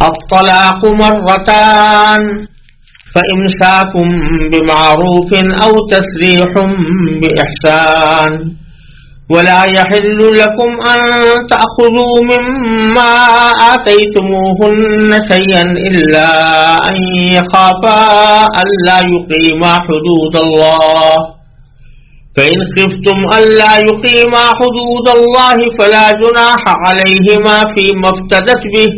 الطلاق مرتان فإمساك بمعروف أو تسريح بإحسان ولا يحل لكم أن تأخذوا مما آتيتموهن شيئا إلا أن يخافا ألا يقيما حدود الله فإن خفتم ألا يقيما حدود الله فلا جناح عليهما فيما افتدت به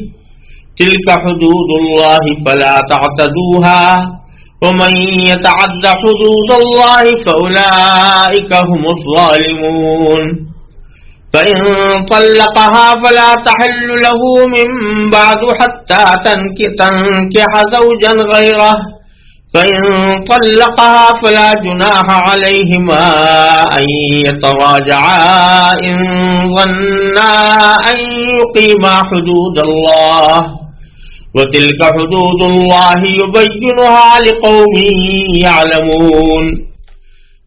تلك حدود الله فلا تعتدوها ومن يتعد حدود الله فأولئك هم الظالمون فإن طلقها فلا تحل له من بعد حتى تنكح زوجا غيره فإن طلقها فلا جناح عليهما أن يتراجعا إن ظنا أن يقيما حدود الله وتلك حدود الله يبينها لقوم يعلمون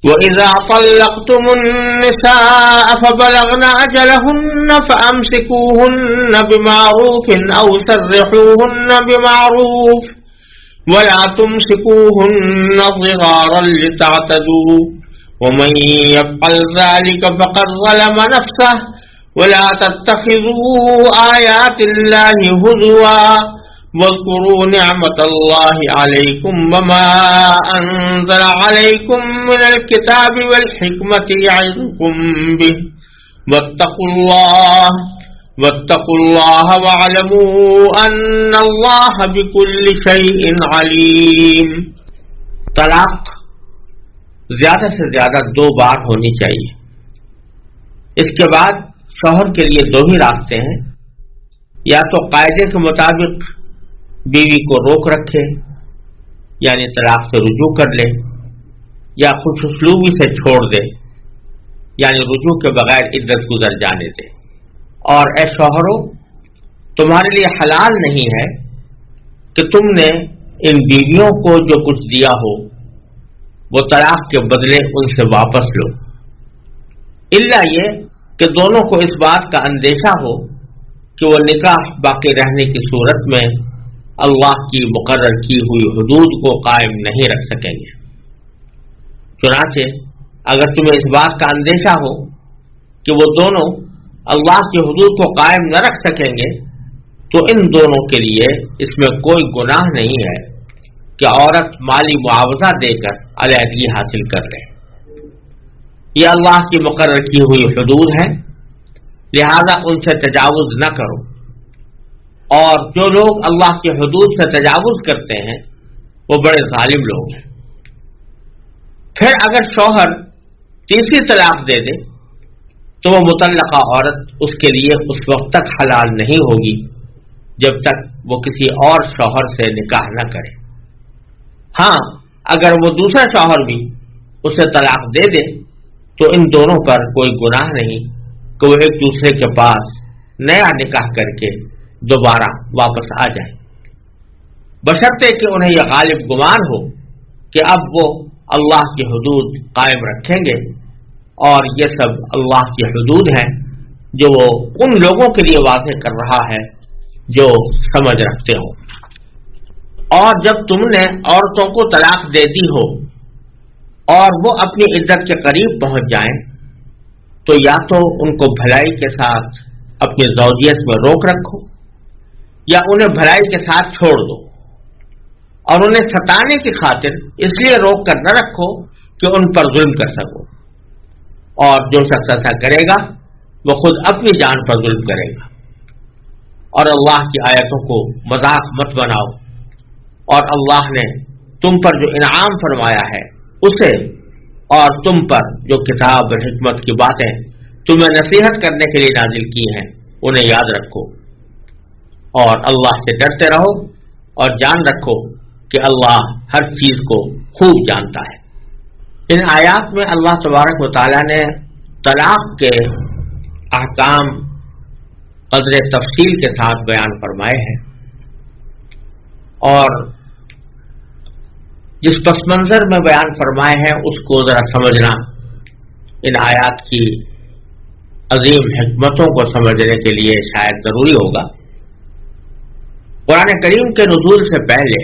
وإذا طلقتم النساء فبلغن أجلهن فأمسكوهن بمعروف أو سرحوهن بمعروف ولا تمسكوهن ضرارا لتعتدوا ومن يفعل ذلك فقد ظلم نفسه ولا تتخذوا آيات الله هزوا واذكروا نعمة الله عليكم وما أنزل عليكم من الكتاب والحكمة يعظكم به واتقوا الله واعلموا أن الله بكل شيء عليم. طلاق زیادہ سے زیادہ 2 بار ہونی چاہیے. اس کے بعد شوہر کے لیے 2 ہی راستے ہیں، یا تو قاعدے کے مطابق بیوی کو روک رکھے یعنی طلاق سے رجوع کر لے، یا خوش اسلوبی سے چھوڑ دے یعنی رجوع کے بغیر عدت گزر جانے دے. اور اے شوہرو، تمہارے لیے حلال نہیں ہے کہ تم نے ان بیویوں کو جو کچھ دیا ہو وہ طلاق کے بدلے ان سے واپس لو، الا یہ کہ دونوں کو اس بات کا اندیشہ ہو کہ وہ نکاح باقی رہنے کی صورت میں اللہ کی مقرر کی ہوئی حدود کو قائم نہیں رکھ سکیں گے. چنانچہ اگر تمہیں اس بات کا اندیشہ ہو کہ وہ دونوں اللہ کی حدود کو قائم نہ رکھ سکیں گے تو ان دونوں کے لیے اس میں کوئی گناہ نہیں ہے کہ عورت مالی معاوضہ دے کر علیحدگی حاصل کر لے. یہ اللہ کی مقرر کی ہوئی حدود ہیں، لہذا ان سے تجاوز نہ کرو. اور جو لوگ اللہ کی حدود سے تجاوز کرتے ہیں وہ بڑے ظالم لوگ ہیں. پھر اگر شوہر تیسری طلاق دے دے تو وہ مطلقہ عورت اس کے لیے اس وقت تک حلال نہیں ہوگی جب تک وہ کسی اور شوہر سے نکاح نہ کرے. ہاں، اگر وہ دوسرا شوہر بھی اسے طلاق دے دے تو ان دونوں پر کوئی گناہ نہیں کہ وہ ایک دوسرے کے پاس نیا نکاح کر کے دوبارہ واپس آ جائیں، بشرطے کہ انہیں یہ غالب گمان ہو کہ اب وہ اللہ کی حدود قائم رکھیں گے، اور یہ سب اللہ کی حدود ہیں جو وہ ان لوگوں کے لیے واضح کر رہا ہے جو سمجھ رکھتے ہوں. اور جب تم نے عورتوں کو طلاق دے دی ہو اور وہ اپنی عدت کے قریب پہنچ جائیں تو یا تو ان کو بھلائی کے ساتھ اپنی زوجیت میں روک رکھو یا انہیں بھلائی کے ساتھ چھوڑ دو، اور انہیں ستانے کی خاطر اس لیے روک کر نہ رکھو کہ ان پر ظلم کر سکو. اور جو شخص ایسا کرے گا وہ خود اپنی جان پر ظلم کرے گا. اور اللہ کی آیتوں کو مذاق مت بناؤ، اور اللہ نے تم پر جو انعام فرمایا ہے اسے اور تم پر جو کتاب اور حکمت کی باتیں تمہیں نصیحت کرنے کے لیے نازل کی ہیں انہیں یاد رکھو، اور اللہ سے ڈرتے رہو اور جان رکھو کہ اللہ ہر چیز کو خوب جانتا ہے. ان آیات میں اللہ تبارک و تعالیٰ نے طلاق کے احکام قدر تفصیل کے ساتھ بیان فرمائے ہیں، اور جس پس منظر میں بیان فرمائے ہیں اس کو ذرا سمجھنا ان آیات کی عظیم حکمتوں کو سمجھنے کے لیے شاید ضروری ہوگا. قرآن کریم کے نزول سے پہلے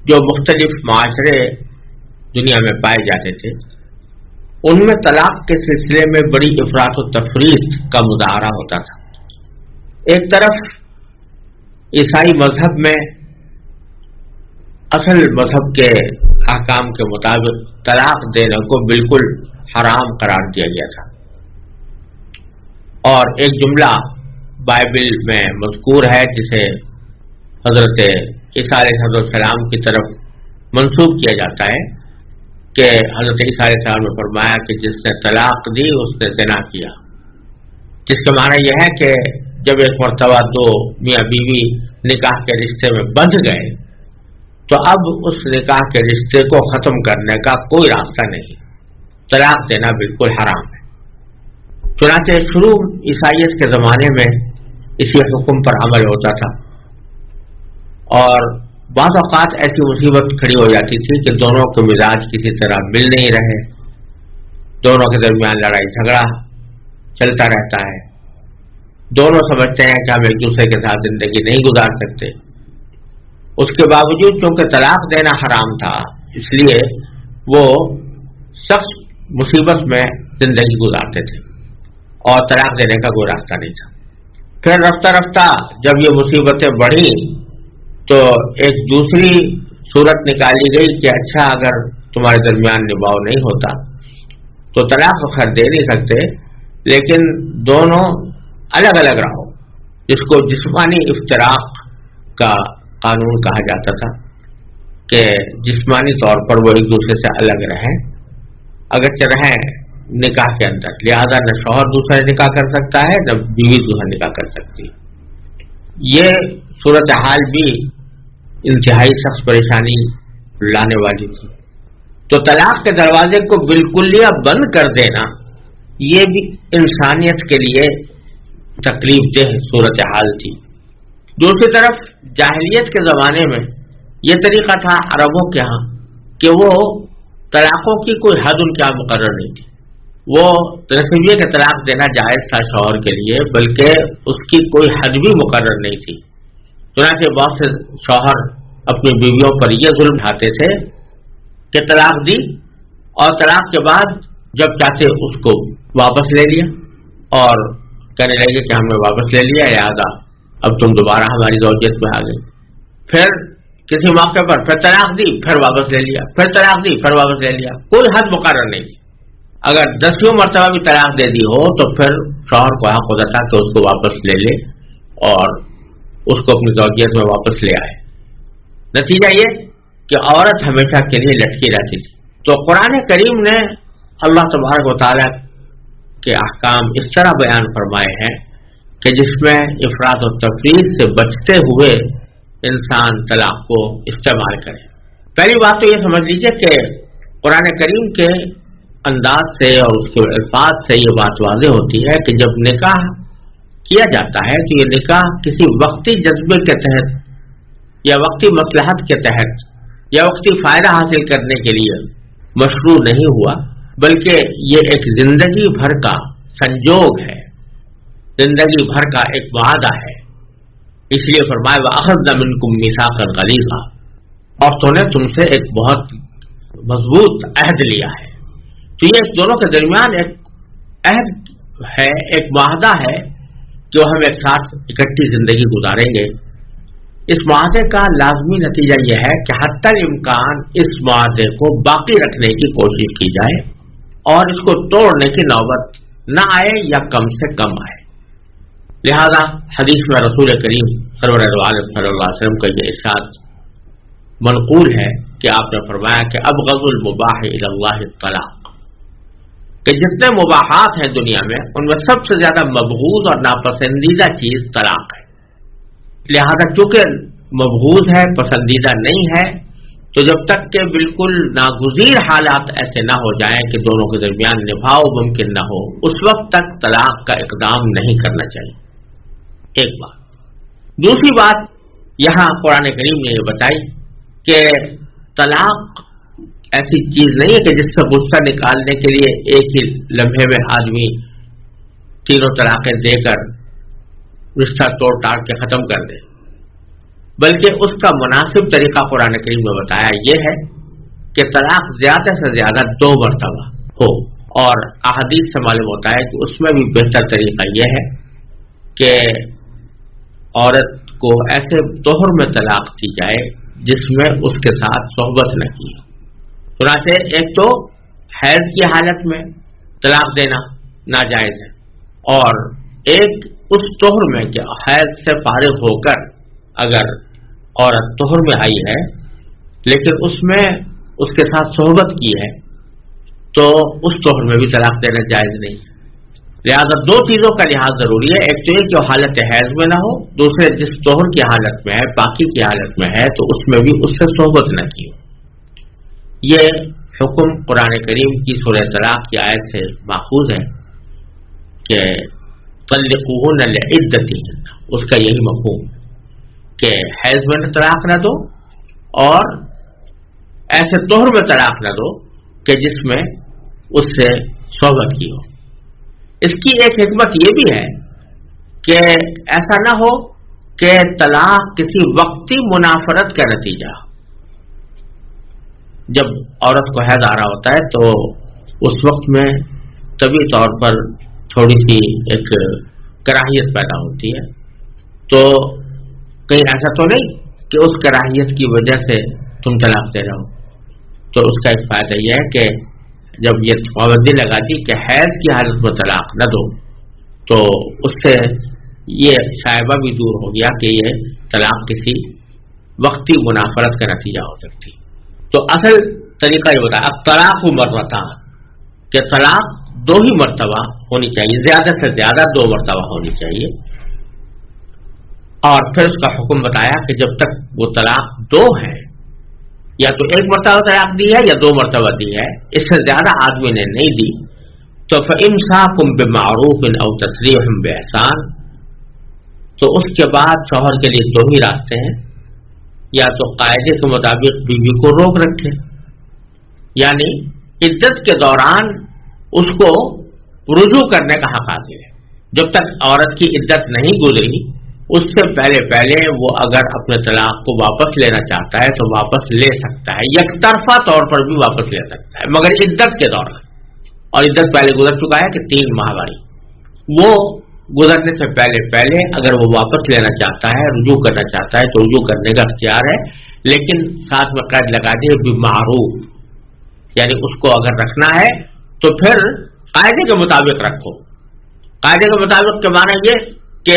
جو مختلف معاشرے دنیا میں پائے جاتے تھے ان میں طلاق کے سلسلے میں بڑی افراط و تفریط کا مظاہرہ ہوتا تھا. ایک طرف عیسائی مذہب میں اصل مذہب کے احکام کے مطابق طلاق دینے کو بالکل حرام قرار دیا گیا تھا، اور ایک جملہ بائبل میں مذکور ہے جسے حضرت عیسیٰ علیہ السلام کی طرف منسوب کیا جاتا ہے کہ حضرت عیسیٰ علیہ السلام نے فرمایا کہ جس نے طلاق دی اس نے زنا کیا، جس کا معنی یہ ہے کہ جب ایک مرتبہ دو میاں بیوی نکاح کے رشتے میں بندھ گئے تو اب اس نکاح کے رشتے کو ختم کرنے کا کوئی راستہ نہیں، طلاق دینا بالکل حرام ہے. چنانچہ شروع عیسائیت کے زمانے میں اسی حکم پر عمل ہوتا تھا، اور بعض اوقات ایسی مصیبت کھڑی ہو جاتی تھی کہ دونوں کے مزاج کسی طرح مل نہیں رہے، دونوں کے درمیان لڑائی جھگڑا چلتا رہتا ہے، دونوں سمجھتے ہیں کہ ہم ایک دوسرے کے ساتھ زندگی نہیں گزار سکتے. اس کے باوجود چونکہ طلاق دینا حرام تھا اس لیے وہ سخت مصیبت میں زندگی گزارتے تھے اور طلاق دینے کا کوئی راستہ نہیں تھا. پھر رفتہ رفتہ جب یہ مصیبتیں بڑھی تو ایک دوسری صورت نکالی گئی کہ اچھا اگر تمہارے درمیان نبھاؤ نہیں ہوتا تو طلاق تو خیر دے نہیں سکتے، لیکن دونوں الگ الگ رہو، جس کو جسمانی افتراق کا قانون کہا جاتا تھا کہ جسمانی طور پر وہ ایک دوسرے سے الگ رہیں، اگرچہ رہیں نکاح کے اندر، لہذا نہ شوہر دوسرا نکاح کر سکتا ہے نہ بیوی دوسرا نکاح کر سکتی ہے. یہ صورتحال بھی انتہائی سخت پریشانی لانے والی تھی. تو طلاق کے دروازے کو بالکلیہ بند کر دینا یہ بھی انسانیت کے لیے تکلیف دہ صورتحال تھی. دوسری طرف جاہلیت کے زمانے میں یہ طریقہ تھا عربوں کے ہاں کہ وہ طلاقوں کی کوئی حد ان کے یہاں مقرر نہیں تھی. وہ صرف یہ کہ طلاق دینا جائز تھا شوہر کے لیے، بلکہ اس کی کوئی حد بھی مقرر نہیں تھی. چنانچہ بہت سے شوہر اپنی بیویوں پر یہ ظلم ڈھاتے تھے کہ طلاق دی اور طلاق کے بعد جب چاہتے اس کو واپس لے لیا اور کہنے لگے کہ ہم نے واپس لے لیا، لہٰذا اب تم دوبارہ ہماری زوجیت میں آ گئی. پھر کسی موقع پر پھر طلاق دی، پھر واپس لے لیا، پھر طلاق دی، پھر واپس لے لیا، کوئی حد مقرر نہیں تھی. اگر 10ویں مرتبہ بھی طلاق دے دی ہو تو پھر شوہر کو حق ہوتا تھا کہ اس کو واپس لے لے اور اس کو اپنی زوجیت میں واپس لے آئے. نتیجہ یہ کہ عورت ہمیشہ کے لیے لٹکی رہتی تھی. تو قرآن کریم نے اللہ تبارک و تعالیٰ کے احکام اس طرح بیان فرمائے ہیں کہ جس میں افراط و تفریط سے بچتے ہوئے انسان طلاق کو استعمال کرے. پہلی بات تو یہ سمجھ لیجیے کہ قرآن کریم کے انداز سے اور اس کے الفاظ سے یہ بات واضح ہوتی ہے کہ جب نکاح کیا جاتا ہے تو یہ نکاح کسی وقتی جذبے کے تحت یا وقتی مصلحت کے تحت یا وقتی فائدہ حاصل کرنے کے لیے مشروع نہیں ہوا، بلکہ یہ ایک زندگی بھر کا سنجوگ ہے، زندگی بھر کا ایک وعدہ ہے. اس لیے فرمایا وَأَخَذْنَا مِنْكُمْ مِيثَاقًا غَلِيظًا، عورتوں نے تم سے ایک بہت مضبوط عہد لیا ہے. تو یہ دونوں کے درمیان ایک عہد ہے، ایک معاہدہ ہے جو ہم ایک ساتھ اکٹھی زندگی گزاریں گے. اس معاہدے کا لازمی نتیجہ یہ ہے کہ حتی الامکان اس معاہدے کو باقی رکھنے کی کوشش کی جائے اور اس کو توڑنے کی نوبت نہ آئے یا کم سے کم آئے. لہذا حدیث میں رسول کریم صلی اللہ علیہ وسلم کا یہ ارشاد منقول ہے کہ آپ نے فرمایا کہ ابغض المباح الی اللہ الطلاق، کہ جتنے مباحات ہیں دنیا میں ان میں سب سے زیادہ مبغوض اور ناپسندیدہ چیز طلاق ہے. لہذا چونکہ مبغوض ہے، پسندیدہ نہیں ہے، تو جب تک کہ بالکل ناگزیر حالات ایسے نہ ہو جائیں کہ دونوں کے درمیان نبھاؤ ممکن نہ ہو، اس وقت تک طلاق کا اقدام نہیں کرنا چاہیے. ایک بات. دوسری بات یہاں قرآن کریم نے یہ بتائی کہ طلاق ایسی چیز نہیں ہے کہ جس سے غصہ نکالنے کے لیے ایک ہی لمحے میں آدمی تینوں طلاقیں دے کر رشتہ توڑ ٹاڑ کے ختم کر دے. بلکہ اس کا مناسب طریقہ قرآن کریم میں بتایا یہ ہے کہ طلاق زیادہ سے زیادہ 2 مرتبہ ہو، اور احادیث سے معلوم ہوتا ہے کہ اس میں بھی بہتر طریقہ یہ ہے کہ عورت کو ایسے طہر میں طلاق دی جائے جس میں اس کے ساتھ صحبت نہ کی ہو۔ چنانچہ ایک تو حیض کی حالت میں طلاق دینا ناجائز ہے، اور ایک اس طہر میں کہ حیض سے فارغ ہو کر اگر عورت طہر میں آئی ہے لیکن اس میں اس کے ساتھ صحبت کی ہے تو اس طہر میں بھی طلاق دینا جائز نہیں ہے۔ لہذا 2 چیزوں کا لحاظ ضروری ہے، ایک تو یہ کہ حالت حیض میں نہ ہو، دوسرے جس طہر کی حالت میں ہے، پاکی کی حالت میں ہے تو اس میں بھی اس سے صحبت نہ کی ہو۔ یہ حکم قرآن کریم کی سورہ طلاق کی آیت سے ماخوذ ہے کہ طلقوہن لعدتہن، اس کا یہی مفہوم کہ حیض میں طلاق نہ دو اور ایسے طہر میں طلاق نہ دو کہ جس میں اس سے صحبت کی ہو۔ اس کی ایک حکمت یہ بھی ہے کہ ایسا نہ ہو کہ طلاق کسی وقتی منافرت کا نتیجہ، جب عورت کو حیض آ رہا ہوتا ہے تو اس وقت میں طبی طور پر تھوڑی سی ایک کراہیت پیدا ہوتی ہے، تو کہیں ایسا تو نہیں کہ اس کراہیت کی وجہ سے تم طلاق دے رہے ہو، تو اس کا ایک فائدہ یہ ہے کہ جب یہ پابندی لگا دی کہ حیض کی حالت میں طلاق نہ دو تو اس سے یہ شائبہ بھی دور ہو گیا کہ یہ طلاق کسی وقتی منافرت کا نتیجہ ہو سکتی۔ تو اصل طریقہ یہ بتایا طلاق مرتان، کہ طلاق 2 ہی مرتبہ ہونی چاہیے، زیادہ سے زیادہ 2 مرتبہ ہونی چاہیے، اور پھر اس کا حکم بتایا کہ جب تک وہ طلاق 2 ہے، یا تو 1 مرتبہ طلاق دی ہے یا 2 مرتبہ دی ہے، اس سے زیادہ آدمی نے نہیں دی تو فإمساکم بمعروف او تسریح بإحسان، تو اس کے بعد شوہر کے لیے 2 ہی راستے ہیں، یا تو قاعدے کے مطابق بیوی کو روک رکھے، یعنی عدت کے دوران اس کو رجوع کرنے کا حق حاصل ہے۔ جب تک عورت کی عدت نہیں گزری اس سے پہلے وہ اگر اپنے طلاق کو واپس لینا چاہتا ہے تو واپس لے سکتا ہے، یک طرفہ طور پر بھی واپس لے سکتا ہے، مگر عدت کے دوران، اور عدت پہلے گزر چکا ہے کہ 3 ماہ والی، وہ گزرنے سے پہلے اگر وہ واپس لینا چاہتا ہے، رجوع کرنا چاہتا ہے تو رجوع کرنے کا اختیار ہے، لیکن ساتھ میں قید لگا دے بالمعروف، یعنی اس کو اگر رکھنا ہے تو پھر قاعدے کے مطابق رکھو۔ قاعدے کے مطابق کے معنی یہ کہ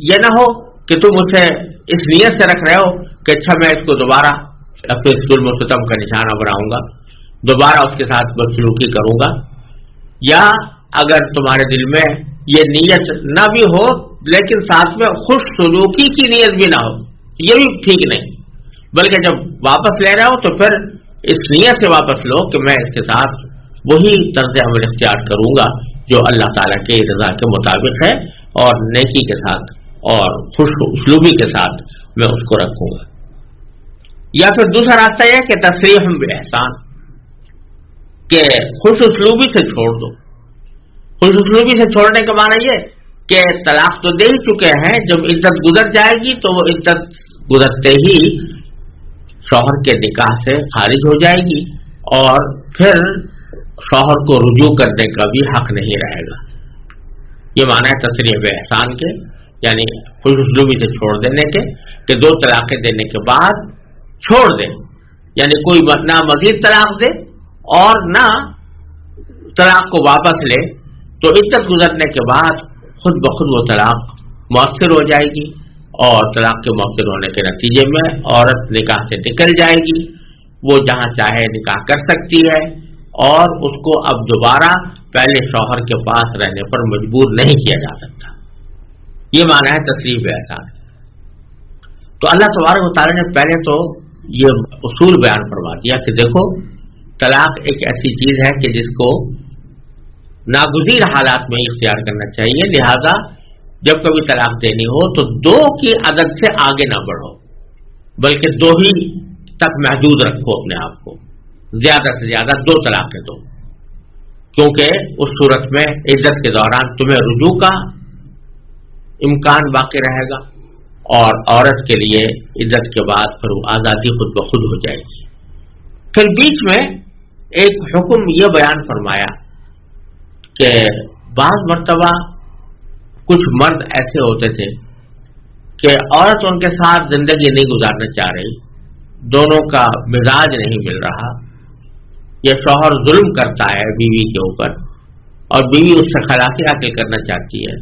یہ نہ ہو کہ تم اسے اس نیت سے رکھ رہے ہو کہ اچھا میں اس کو دوبارہ اپنے ظلم و ستم کا نشانہ بناؤں گا، دوبارہ اس کے ساتھ بدسلوکی کروں گا، یا اگر تمہارے دل میں یہ نیت نہ بھی ہو لیکن ساتھ میں خوش سلوکی کی نیت بھی نہ ہو، یہ بھی ٹھیک نہیں، بلکہ جب واپس لے رہے ہو تو پھر اس نیت سے واپس لو کہ میں اس کے ساتھ وہی طرز عمل اختیار کروں گا جو اللہ تعالیٰ کے رضا کے مطابق ہے، اور نیکی کے ساتھ اور خوش اسلوبی کے ساتھ میں اس کو رکھوں گا۔ یا پھر دوسرا راستہ یہ کہ تسریح باحسان، کہ خوش اسلوبی سے چھوڑ دو۔ خوش اسلوبی سے چھوڑنے کا معنی یہ کہ طلاق تو دے ہی چکے ہیں، جب عدت گزر جائے گی تو وہ عدت گزرتے ہی شوہر کے نکاح سے خارج ہو جائے گی، اور پھر شوہر کو رجوع کرنے کا بھی حق نہیں رہے گا۔ یہ معنی ہے تسریح باحسان کے، یعنی خوش اسلوبی سے چھوڑ دینے کے، کہ 2 طلاقیں دینے کے بعد چھوڑ دے، یعنی کوئی نہ مزید طلاق دے اور نہ طلاق کو واپس لے، تو عدت گزرنے کے بعد خود بخود وہ طلاق مؤثر ہو جائے گی، اور طلاق کے مؤثر ہونے کے نتیجے میں عورت نکاح سے نکل جائے گی، وہ جہاں چاہے نکاح کر سکتی ہے، اور اس کو اب دوبارہ پہلے شوہر کے پاس رہنے پر مجبور نہیں کیا جا سکتا۔ یہ معنی ہے تسریح باحسان۔ تو اللہ تبارک و تعالیٰ نے پہلے تو یہ اصول بیان فرما دیا کہ دیکھو طلاق ایک ایسی چیز ہے کہ جس کو ناگزیر حالات میں اختیار کرنا چاہیے، لہذا جب کبھی طلاق دینی ہو تو 2 کی عدد سے آگے نہ بڑھو، بلکہ 2 ہی تک محدود رکھو اپنے آپ کو، زیادہ سے زیادہ 2 طلاقیں دو، کیونکہ اس صورت میں عدت کے دوران تمہیں رجوع کا امکان باقی رہے گا، اور عورت کے لیے عدت کے بعد پھر وہ آزادی خود بخود ہو جائے گی۔ پھر بیچ میں ایک حکم یہ بیان فرمایا کہ بعض مرتبہ کچھ مرد ایسے ہوتے تھے کہ عورت ان کے ساتھ زندگی نہیں گزارنا چاہ رہی، دونوں کا مزاج نہیں مل رہا، یا شوہر ظلم کرتا ہے بیوی کے اوپر اور بیوی اس سے خلاقی حاصل کرنا چاہتی ہے،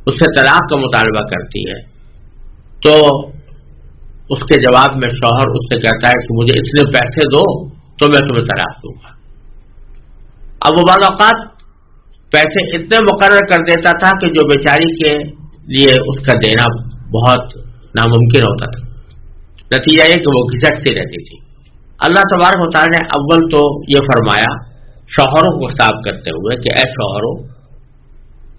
اس سے طلاق کا مطالبہ کرتی ہے، تو اس کے جواب میں شوہر اس سے کہتا ہے کہ مجھے اتنے پیسے دو تو میں تمہیں طلاق دوں گا۔ اب وہ بعض اوقات پیسے اتنے مقرر کر دیتا تھا کہ جو بیچاری کے لیے اس کا دینا بہت ناممکن ہوتا تھا، نتیجہ یہ کہ وہ گھسٹتی رہتی تھی۔ اللہ تبارک و تعالیٰ نے اول تو یہ فرمایا شوہروں کو خطاب کرتے ہوئے کہ اے شوہروں،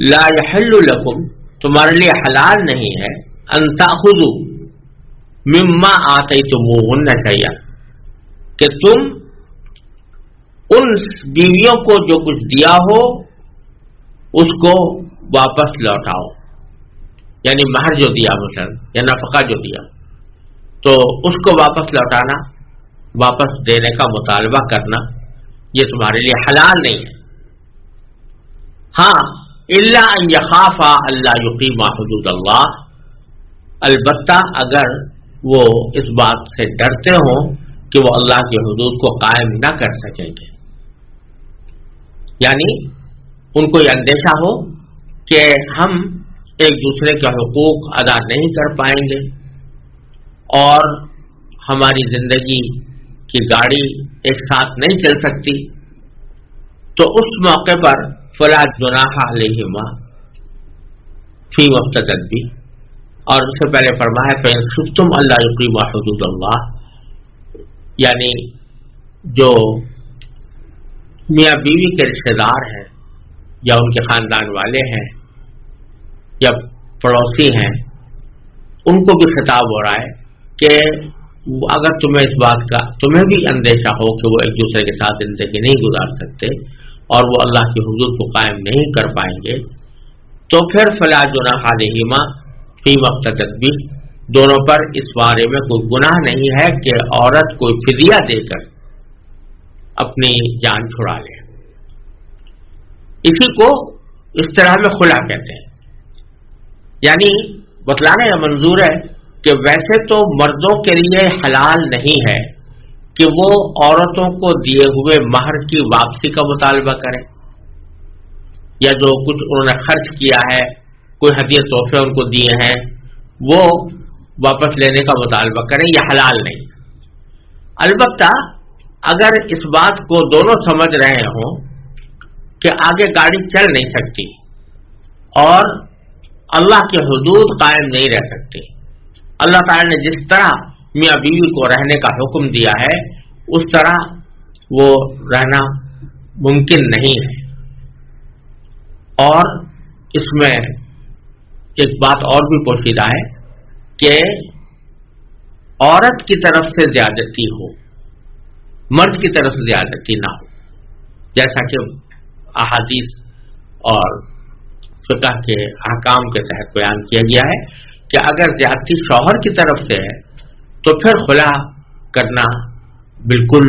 لا یحل لکم، تمہارے لیے حلال نہیں ہے، ان تاخذوا مما آتیتموہن شیئا، کہ تم ان بیویوں کو جو کچھ دیا ہو اس کو واپس لوٹاؤ، یعنی مہر جو دیا مثلا یا نفقہ جو دیا تو اس کو واپس لوٹانا، واپس دینے کا مطالبہ کرنا، یہ تمہارے لیے حلال نہیں ہے۔ ہاں الا ان یخافا الا یقیما حدود اللہ، البتہ اگر وہ اس بات سے ڈرتے ہوں کہ وہ اللہ کی حدود کو قائم نہ کر سکیں گے، یعنی ان کو یہ اندیشہ ہو کہ ہم ایک دوسرے کے حقوق ادا نہیں کر پائیں گے اور ہماری زندگی کی گاڑی ایک ساتھ نہیں چل سکتی، تو اس موقع پر فلا جناح علیہما فی مفتدت بھی، اور اس سے پہلے فرمایا فإن خفتم الا یقیما حدود اللہ، یعنی جو میاں بیوی کے رشتہ دار ہیں یا ان کے خاندان والے ہیں یا پڑوسی ہیں، ان کو بھی خطاب ہو رہا ہے کہ اگر تمہیں اس بات کا تمہیں بھی اندیشہ ہو کہ وہ ایک دوسرے کے ساتھ زندگی نہیں گزار سکتے اور وہ اللہ کی حدود کو قائم نہیں کر پائیں گے، تو پھر فلا جناح علیہما فی مفتدت بھی، دونوں پر اس بارے میں کوئی گناہ نہیں ہے کہ عورت کوئی فدیہ دے کر اپنی جان چھڑا لے۔ اسی کو اصطلاح میں خلا کہتے ہیں، یعنی بتلانا یہ منظور ہے کہ ویسے تو مردوں کے لیے حلال نہیں ہے کہ وہ عورتوں کو دیے ہوئے مہر کی واپسی کا مطالبہ کریں، یا جو کچھ انہوں نے خرچ کیا ہے، کوئی ہدیہ تحفے ان کو دیے ہیں، وہ واپس لینے کا مطالبہ کریں، یہ حلال نہیں۔ البتہ اگر اس بات کو دونوں سمجھ رہے ہوں کہ آگے گاڑی چل نہیں سکتی اور اللہ کی حدود قائم نہیں رہ سکتی، اللہ تعالی نے جس طرح میاں بیوی کو رہنے کا حکم دیا ہے اس طرح وہ رہنا ممکن نہیں ہے۔ اور اس میں ایک بات اور بھی پوشیدہ ہے کہ عورت کی طرف سے زیادتی ہو، مرد کی طرف سے زیادتی نہ ہو، جیسا کہ احادیث اور فقہ کے احکام کے تحت بیان کیا گیا ہے کہ اگر زیادتی شوہر کی طرف سے ہے تو پھر خلا کرنا بالکل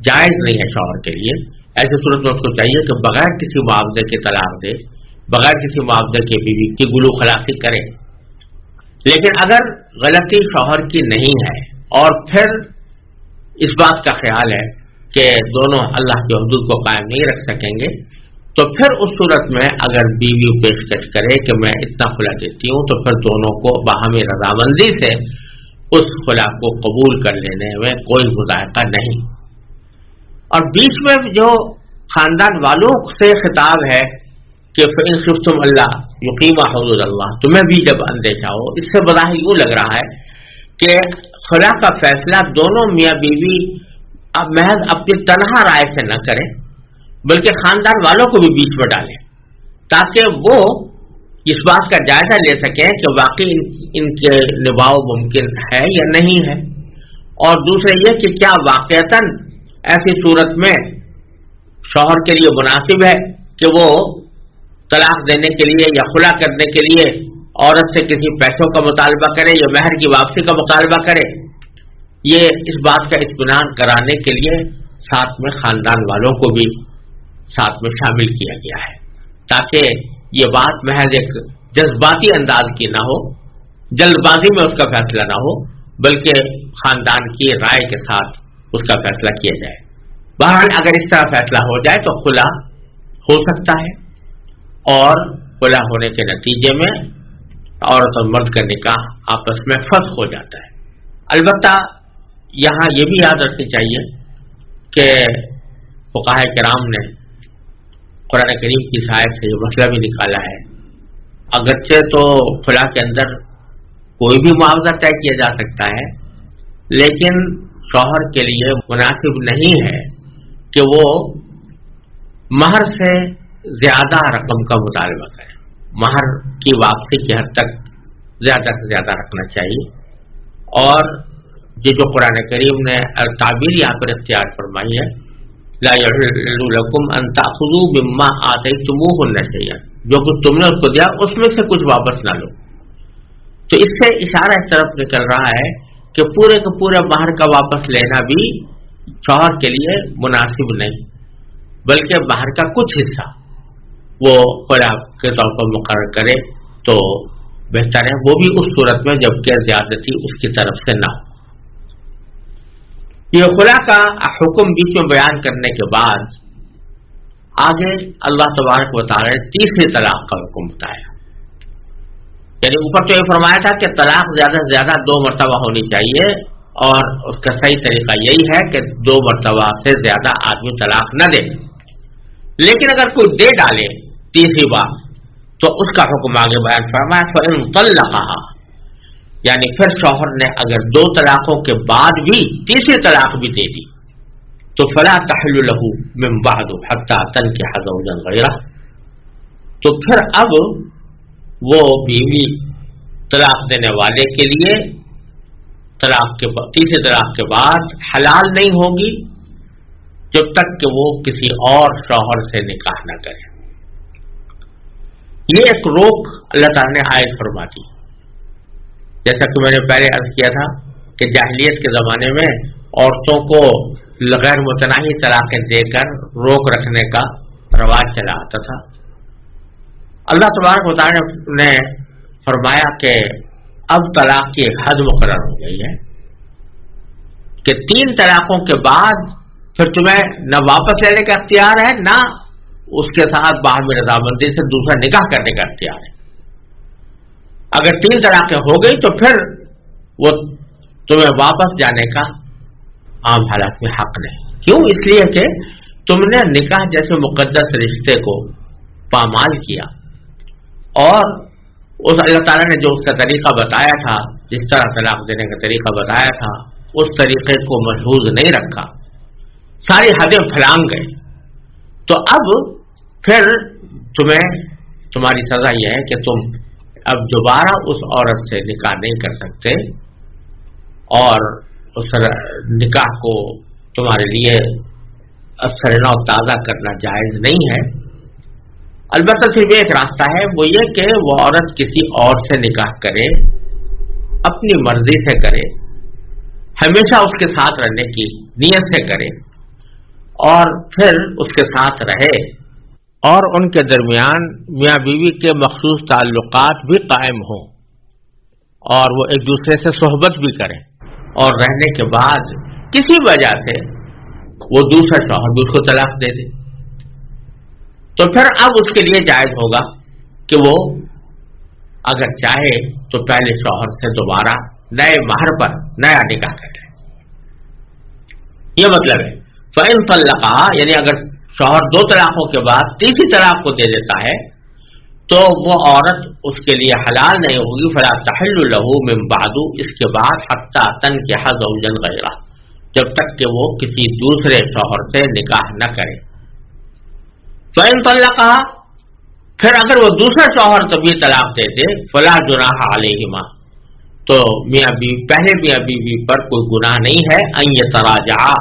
جائز نہیں ہے شوہر کے لیے۔ ایسی صورت میں اس کو چاہیے کہ بغیر کسی معاوضے کے طلاق دے، بغیر کسی معاوضے کے بیوی کی گلو خلاصی کرے۔ لیکن اگر غلطی شوہر کی نہیں ہے اور پھر اس بات کا خیال ہے کہ دونوں اللہ کی حدود کو قائم نہیں رکھ سکیں گے، تو پھر اس صورت میں اگر بیوی پیشکش کرے کہ میں اتنا خلا دیتی ہوں، تو پھر دونوں کو باہمی رضامندی سے اس خلا کو قبول کر لینے میں کوئی مذائقہ نہیں۔ اور بیچ میں جو خاندان والوں سے خطاب ہے کہ فإن خفتم اللہ یقیما حدود اللہ، تمہیں بھی جب اندیشہ ہو، اس سے بظاہر یوں لگ رہا ہے کہ خلا کا فیصلہ دونوں میاں بیوی اب محض اپنی تنہا رائے سے نہ کریں بلکہ خاندان والوں کو بھی بیچ میں ڈالیں، تاکہ وہ اس بات کا جائزہ لے سکیں کہ واقعی ان کے نبھاؤ ممکن ہے یا نہیں ہے، اور دوسرے یہ کہ کیا واقعتاً ایسی صورت میں شوہر کے لیے مناسب ہے کہ وہ طلاق دینے کے لیے یا خلا کرنے کے لیے عورت سے کسی پیسوں کا مطالبہ کرے یا مہر کی واپسی کا مطالبہ کرے، یہ اس بات کا اطمینان کرانے کے لیے ساتھ میں خاندان والوں کو بھی ساتھ میں شامل کیا گیا ہے، تاکہ یہ بات محض ایک جذباتی انداز کی نہ ہو، جلد بازی میں اس کا فیصلہ نہ ہو، بلکہ خاندان کی رائے کے ساتھ اس کا فیصلہ کیا جائے۔ بہرحال اگر اس طرح فیصلہ ہو جائے تو خلا ہو سکتا ہے، اور خلا ہونے کے نتیجے میں عورت اور مرد کا نکاح آپس میں فسخ ہو جاتا ہے۔ البتہ یہاں یہ بھی یاد رکھنی چاہیے کہ فقہاء کرام نے قرآن کریم کی آیت سے یہ مسئلہ بھی نکالا ہے، اگرچہ تو خلا کے اندر کوئی بھی معاوضہ طے کیا جا سکتا ہے، لیکن شوہر کے لیے مناسب نہیں ہے کہ وہ مہر سے زیادہ رقم کا مطالبہ کرے۔ مہر کی واپسی کی حد تک زیادہ سے زیادہ رکھنا چاہیے، اور یہ جو قرآن کریم نے تعبیر یہاں پر اختیار فرمائی ہے، لا یحل لکم ان تأخذوا مما آتیتموہن شیئا، جو کچھ تم نے اس کو دیا اس میں سے کچھ واپس نہ لو۔ تو اس سے اشارہ اس طرف نکل رہا ہے کہ پورے کے پورے مہر کا واپس لینا بھی شوہر کے لیے مناسب نہیں، بلکہ مہر کا کچھ حصہ وہ خلا کے طور پر مقرر کرے تو بہتر ہے، وہ بھی اس صورت میں جبکہ زیادتی اس کی طرف سے نہ ہو۔ یہ خلا کا حکم بیچ میں بیان کرنے کے بعد آگے اللہ تبارک و تعالی نے تیسری طلاق کا حکم بتایا۔ یعنی اوپر تو یہ فرمایا تھا کہ طلاق زیادہ سے زیادہ 2 مرتبہ ہونی چاہیے، اور اس کا صحیح طریقہ یہی ہے کہ 2 مرتبہ سے زیادہ آدمی طلاق نہ دے، لیکن اگر کوئی دے ڈالے تیسری بار تو اس کا حکم آگے بیان فرمایا فَإِن طَلَّقَهَا، یعنی پھر شوہر نے اگر 2 طلاقوں کے بعد بھی تیسری طلاق بھی دے دی تو فلا تحل له من بعد حتى تنكح زوجا غيره، تو پھر اب وہ بیوی طلاق دینے والے کے لیے تیسری طلاق کے بعد حلال نہیں ہوگی جب تک کہ وہ کسی اور شوہر سے نکاح نہ کرے۔ یہ ایک روک اللہ تعالیٰ نے عائد فرما دی، جیسا کہ میں نے پہلے عرض کیا تھا کہ جاہلیت کے زمانے میں عورتوں کو غیر متناہی طلاقیں دے کر روک رکھنے کا رواج چلا آتا تھا۔ اللہ تبارک و تعالیٰ نے فرمایا کہ اب طلاق کی ایک حد مقرر ہو گئی ہے کہ 3 طلاقوں کے بعد پھر تمہیں نہ واپس لینے کا اختیار ہے، نہ اس کے ساتھ باہمی رضامندی سے دوسرا نکاح کرنے کا اختیار ہے۔ اگر 3 طلاقیں ہو گئی تو پھر وہ تمہیں واپس جانے کا عام حالات میں حق نہیں۔ کیوں؟ اس لیے کہ تم نے نکاح جیسے مقدس رشتے کو پامال کیا، اور اس اللہ تعالیٰ نے جو اس کا طریقہ بتایا تھا، جس طرح طلاق دینے کا طریقہ بتایا تھا، اس طریقے کو ملحوظ نہیں رکھا، ساری حدیں پھلانگ گئے، تو اب پھر تمہاری سزا یہ ہے کہ تم اب دوبارہ اس عورت سے نکاح نہیں کر سکتے، اور اس نکاح کو تمہارے لیے اثر نو تازہ کرنا جائز نہیں ہے۔ البتہ صرف ایک راستہ ہے، وہ یہ کہ وہ عورت کسی اور سے نکاح کرے، اپنی مرضی سے کرے، ہمیشہ اس کے ساتھ رہنے کی نیت سے کرے، اور پھر اس کے ساتھ رہے، اور ان کے درمیان میاں بیوی کے مخصوص تعلقات بھی قائم ہوں، اور وہ ایک دوسرے سے صحبت بھی کریں، اور رہنے کے بعد کسی وجہ سے وہ دوسرا شوہر بھی اس کو طلاق دے دے، تو پھر اب اس کے لیے جائز ہوگا کہ وہ اگر چاہے تو پہلے شوہر سے دوبارہ نئے مہر پر نیا نکاح کرے۔ یہ مطلب ہے فَإِن طَلَّقَهَا، یعنی اگر شوہر 2 طلاقوں کے بعد تیسری طلاق کو دے دیتا ہے تو وہ عورت اس کے لیے حلال نہیں ہوگی، فلا تحل له من بعد، اس کے بعد حتی تنکح زوجا غیرہ، جب تک کہ وہ کسی دوسرے شوہر سے نکاح نہ کرے۔ فَإِن طَلَّقَهَا، پھر اگر وہ دوسرا شوہر تبھی طلاق دے دے، فلا جناح علیہما، تو میاں بیوی پہلے میاں بیوی پر کوئی گناہ نہیں ہے، ان یتراجعا،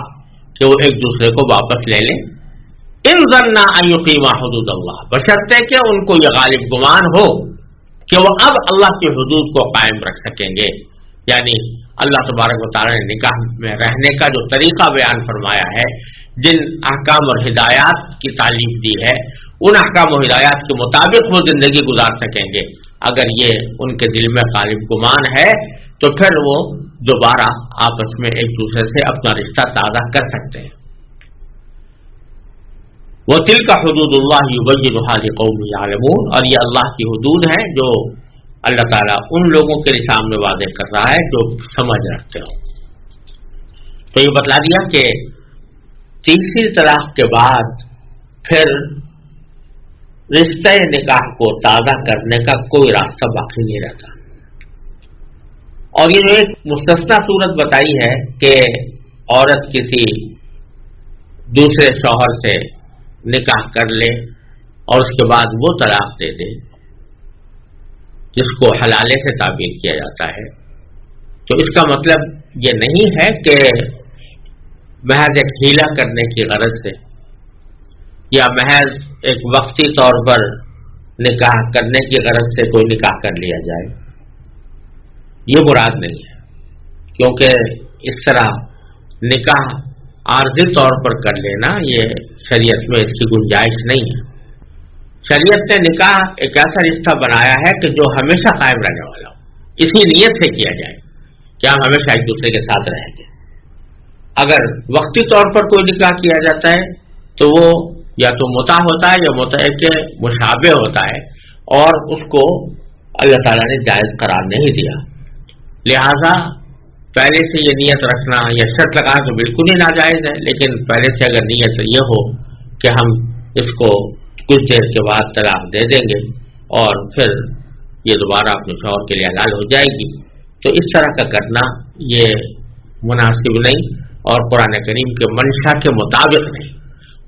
کہ وہ ایک دوسرے کو واپس لے لیں، ان ظنا ان یقیما حدود اللہ، بشرطے کہ ان کو یہ غالب گمان ہو کہ وہ اب اللہ کی حدود کو قائم رکھ سکیں گے. یعنی اللہ تبارک و تعالیٰ نے نکاح میں رہنے کا جو طریقہ بیان فرمایا ہے، جن احکام اور ہدایات کی تعلیم دی ہے، ان احکام و ہدایات کے مطابق وہ زندگی گزار سکیں گے. اگر یہ ان کے دل میں غالب گمان ہے تو پھر وہ دوبارہ آپس میں ایک دوسرے سے اپنا رشتہ تازہ کر سکتے ہیں. وَتِلْكَ حُدُودُ اللَّهِ يُبَيِّنُهَا لِقَوْمٍ يَعْلَمُونَ، اور یہ اللہ کی حدود ہیں جو اللہ تعالیٰ ان لوگوں کے لیے سامنے واضح کر رہا ہے جو سمجھ رکھتے ہوں. تو یہ بتلا دیا کہ تیسری طلاق کے بعد پھر رشتہ نکاح کو تازہ کرنے کا کوئی راستہ باقی نہیں رہتا. اور یہ جو ایک مستثنی صورت بتائی ہے کہ عورت کسی دوسرے شوہر سے نکاح کر لے اور اس کے بعد وہ طلاق دے دے، جس کو حلالے سے تعبیر کیا جاتا ہے، تو اس کا مطلب یہ نہیں ہے کہ محض ایک ہیلا کرنے کی غرض سے یا محض ایک وقتی طور پر نکاح کرنے کی غرض سے کوئی نکاح کر لیا جائے. یہ مراد نہیں ہے، کیونکہ اس طرح نکاح عارضی طور پر کر لینا یہ شریعت میں اس کی گنجائش نہیں ہے. شریعت نے نکاح ایک ایسا رشتہ بنایا ہے کہ جو ہمیشہ قائم رہنے والا ہو، اسی نیت سے کیا جائے کہ ہم ہمیشہ ایک دوسرے کے ساتھ رہیں گے. اگر وقتی طور پر کوئی نکاح کیا جاتا ہے تو وہ یا تو متع ہوتا ہے یا متع کے مشابہ ہوتا ہے، اور اس کو اللہ تعالیٰ نے جائز قرار نہیں دیا. لہذا پہلے سے یہ نیت رکھنا یا شرط لگانا تو بالکل ہی ناجائز ہے، لیکن پہلے سے اگر نیت یہ ہو کہ ہم اس کو کچھ دیر کے بعد طلاق دے دیں گے اور پھر یہ دوبارہ اپنے شوہر کے لیے حلال ہو جائے گی، تو اس طرح کا کرنا یہ مناسب نہیں اور قرآن کریم کے منشا کے مطابق نہیں.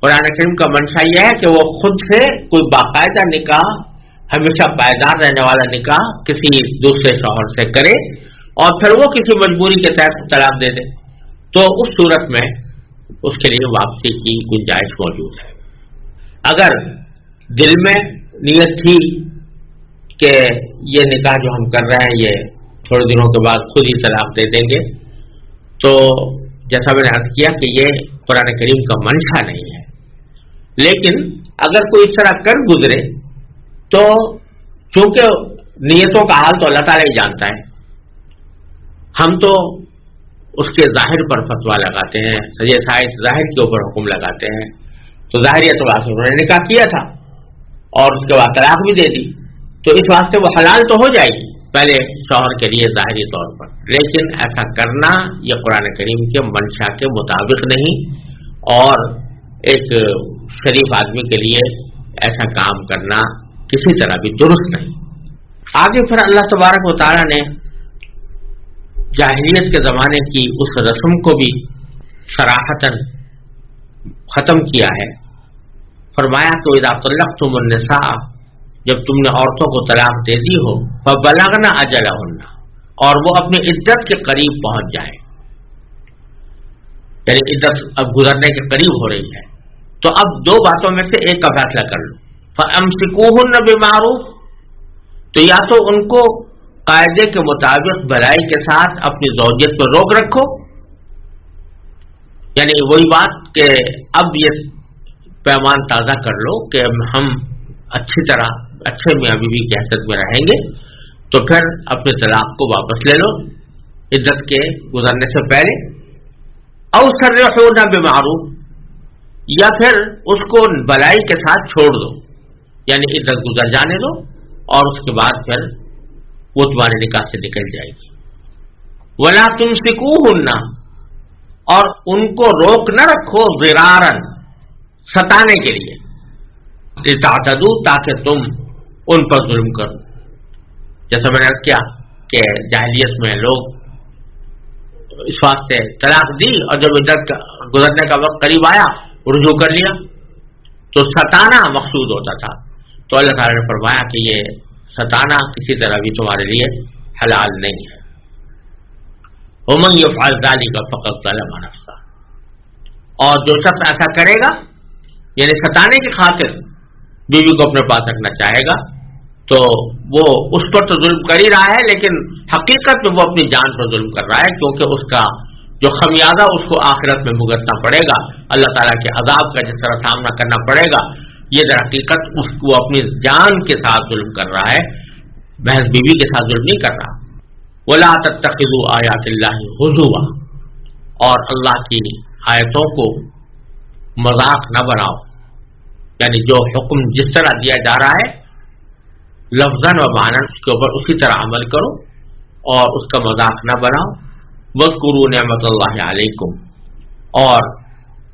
قرآن کریم کا منشا یہ ہے کہ وہ خود سے کوئی باقاعدہ نکاح، ہمیشہ پائیدار رہنے والا نکاح کسی دوسرے شوہر سے کرے اور پھر وہ کسی مجبوری کے تحت طلاق دے دے، تو اس صورت میں اس کے لیے واپسی کی گنجائش موجود ہے. اگر دل میں نیت تھی کہ یہ نکاح جو ہم کر رہے ہیں یہ تھوڑے دنوں کے بعد خود ہی طلاق دے دیں گے، تو جیسا میں نے عرض کیا کہ یہ قرآن کریم کا منشا نہیں ہے. لیکن اگر کوئی اس طرح کر گزرے تو چونکہ نیتوں کا حال تو اللہ تعالیٰ ہی جانتا ہے، ہم تو اس کے ظاہر پر فتویٰ لگاتے ہیں، سجے سائز ظاہر کے اوپر حکم لگاتے ہیں. تو ظاہری اعتبار سے انہوں نے نکاح کیا تھا اور اس کے بعد طلاق بھی دے دی، تو اس واسطے وہ حلال تو ہو جائے گی پہلے شوہر کے لیے ظاہری طور پر، لیکن ایسا کرنا یہ قرآن کریم کے منشا کے مطابق نہیں، اور ایک شریف آدمی کے لیے ایسا کام کرنا کسی طرح بھی درست نہیں. آگے پھر اللہ تبارک و تعالیٰ نے جاہلیت کے زمانے کی اس رسم کو بھی صراحتاً ختم کیا ہے. فرمایا تو اذا طلقتم النساء، جب تم نے عورتوں کو طلاق دے دی ہو، فبلغن اجلہن، اور وہ اپنی عدت کے قریب پہنچ جائیں، یعنی عدت اب گزرنے کے قریب ہو رہی ہے، تو اب دو باتوں میں سے ایک کا فیصلہ کر لو. فامسکوہن بمعروف، تو یا تو ان کو قاعدے کے مطابق بھلائی کے ساتھ اپنی زوجیت پر روک رکھو، یعنی وہی بات کہ اب یہ پیمان تازہ کر لو کہ ہم اچھی طرح اچھے میاں بیوی کی حیثیت میں رہیں گے، تو پھر اپنے طلاق کو واپس لے لو عدت کے گزرنے سے پہلے. او سرحونا بمعروف، یا پھر اس کو بھلائی کے ساتھ چھوڑ دو، یعنی عدت گزر جانے دو اور اس کے بعد پھر وہ تمہارے نکاح سے نکل جائے گی. ولا تمسکوہن، اور ان کو روک نہ رکھو ضرارن، ستانے کے لیے، لتعتدوا، تاکہ تم ان پر ظلم کرو. جیسا میں نے عرض کیا کہ جاہلیت میں لوگ اس واسطے طلاق دی اور جب عدت گزرنے کا وقت قریب آیا رجوع کر لیا، تو ستانا مقصود ہوتا تھا. تو اللہ تعالیٰ نے فرمایا کہ یہ ستانا کسی طرح بھی تمہارے لیے حلال نہیں ہے. ومن یفعل ذلک فقد ظلم نفسہ، اور جو شخص ایسا کرے گا یعنی ستانے کی خاطر بیوی کو اپنے پاس رکھنا چاہے گا، تو وہ اس پر تو ظلم کر ہی رہا ہے، لیکن حقیقت میں وہ اپنی جان پر ظلم کر رہا ہے، کیونکہ اس کا جو خمیازہ اس کو آخرت میں بھگتنا پڑے گا، اللہ تعالیٰ کے عذاب کا جس طرح سامنا کرنا پڑے گا، یہ در حقیقت اس کو اپنی جان کے ساتھ ظلم کر رہا ہے، محض بیوی کے ساتھ ظلم نہیں کر رہا۔ وَلَا تَتَّخِذُوا آیَاتِ اللَّهِ هُزُوًا، اور اللہ کی آیتوں کو مذاق نہ بناؤ، یعنی جو حکم جس طرح دیا جا رہا ہے لفظاً و معناً اس کے اوپر اسی طرح عمل کرو اور اس کا مذاق نہ بناؤ۔ وَاذْكُرُوا نِعْمَتَ اللَّهِ عَلَيْكُمْ، اور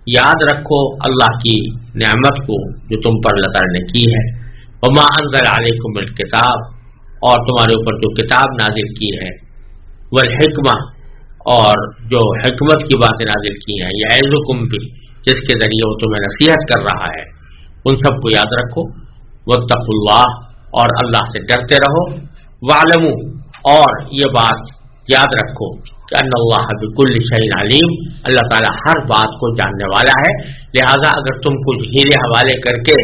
یاد رکھو اللہ کی نعمت کو جو تم پر اللہ تعالیٰ نے کی ہے۔ وَمَا أَنزَلَ عَلَيْكُمُ الْكِتَابَ، اور تمہارے اوپر جو کتاب نازل کی ہے، وَالْحِکْمَةَ، اور جو حکمت کی باتیں نازل کی ہیں، یعظکم بھی، جس کے ذریعے وہ تمہیں نصیحت کر رہا ہے، ان سب کو یاد رکھو۔ وَاتَّقُوا اللَّهَ، اور اللہ سے ڈرتے رہو۔ وَاعْلَمُوا، اور یہ بات یاد رکھو کہ ان اللہ بکل شیء علیم، اللہ تعالیٰ ہر بات کو جاننے والا ہے، لہذا اگر تم کچھ ہیرے حوالے کر کے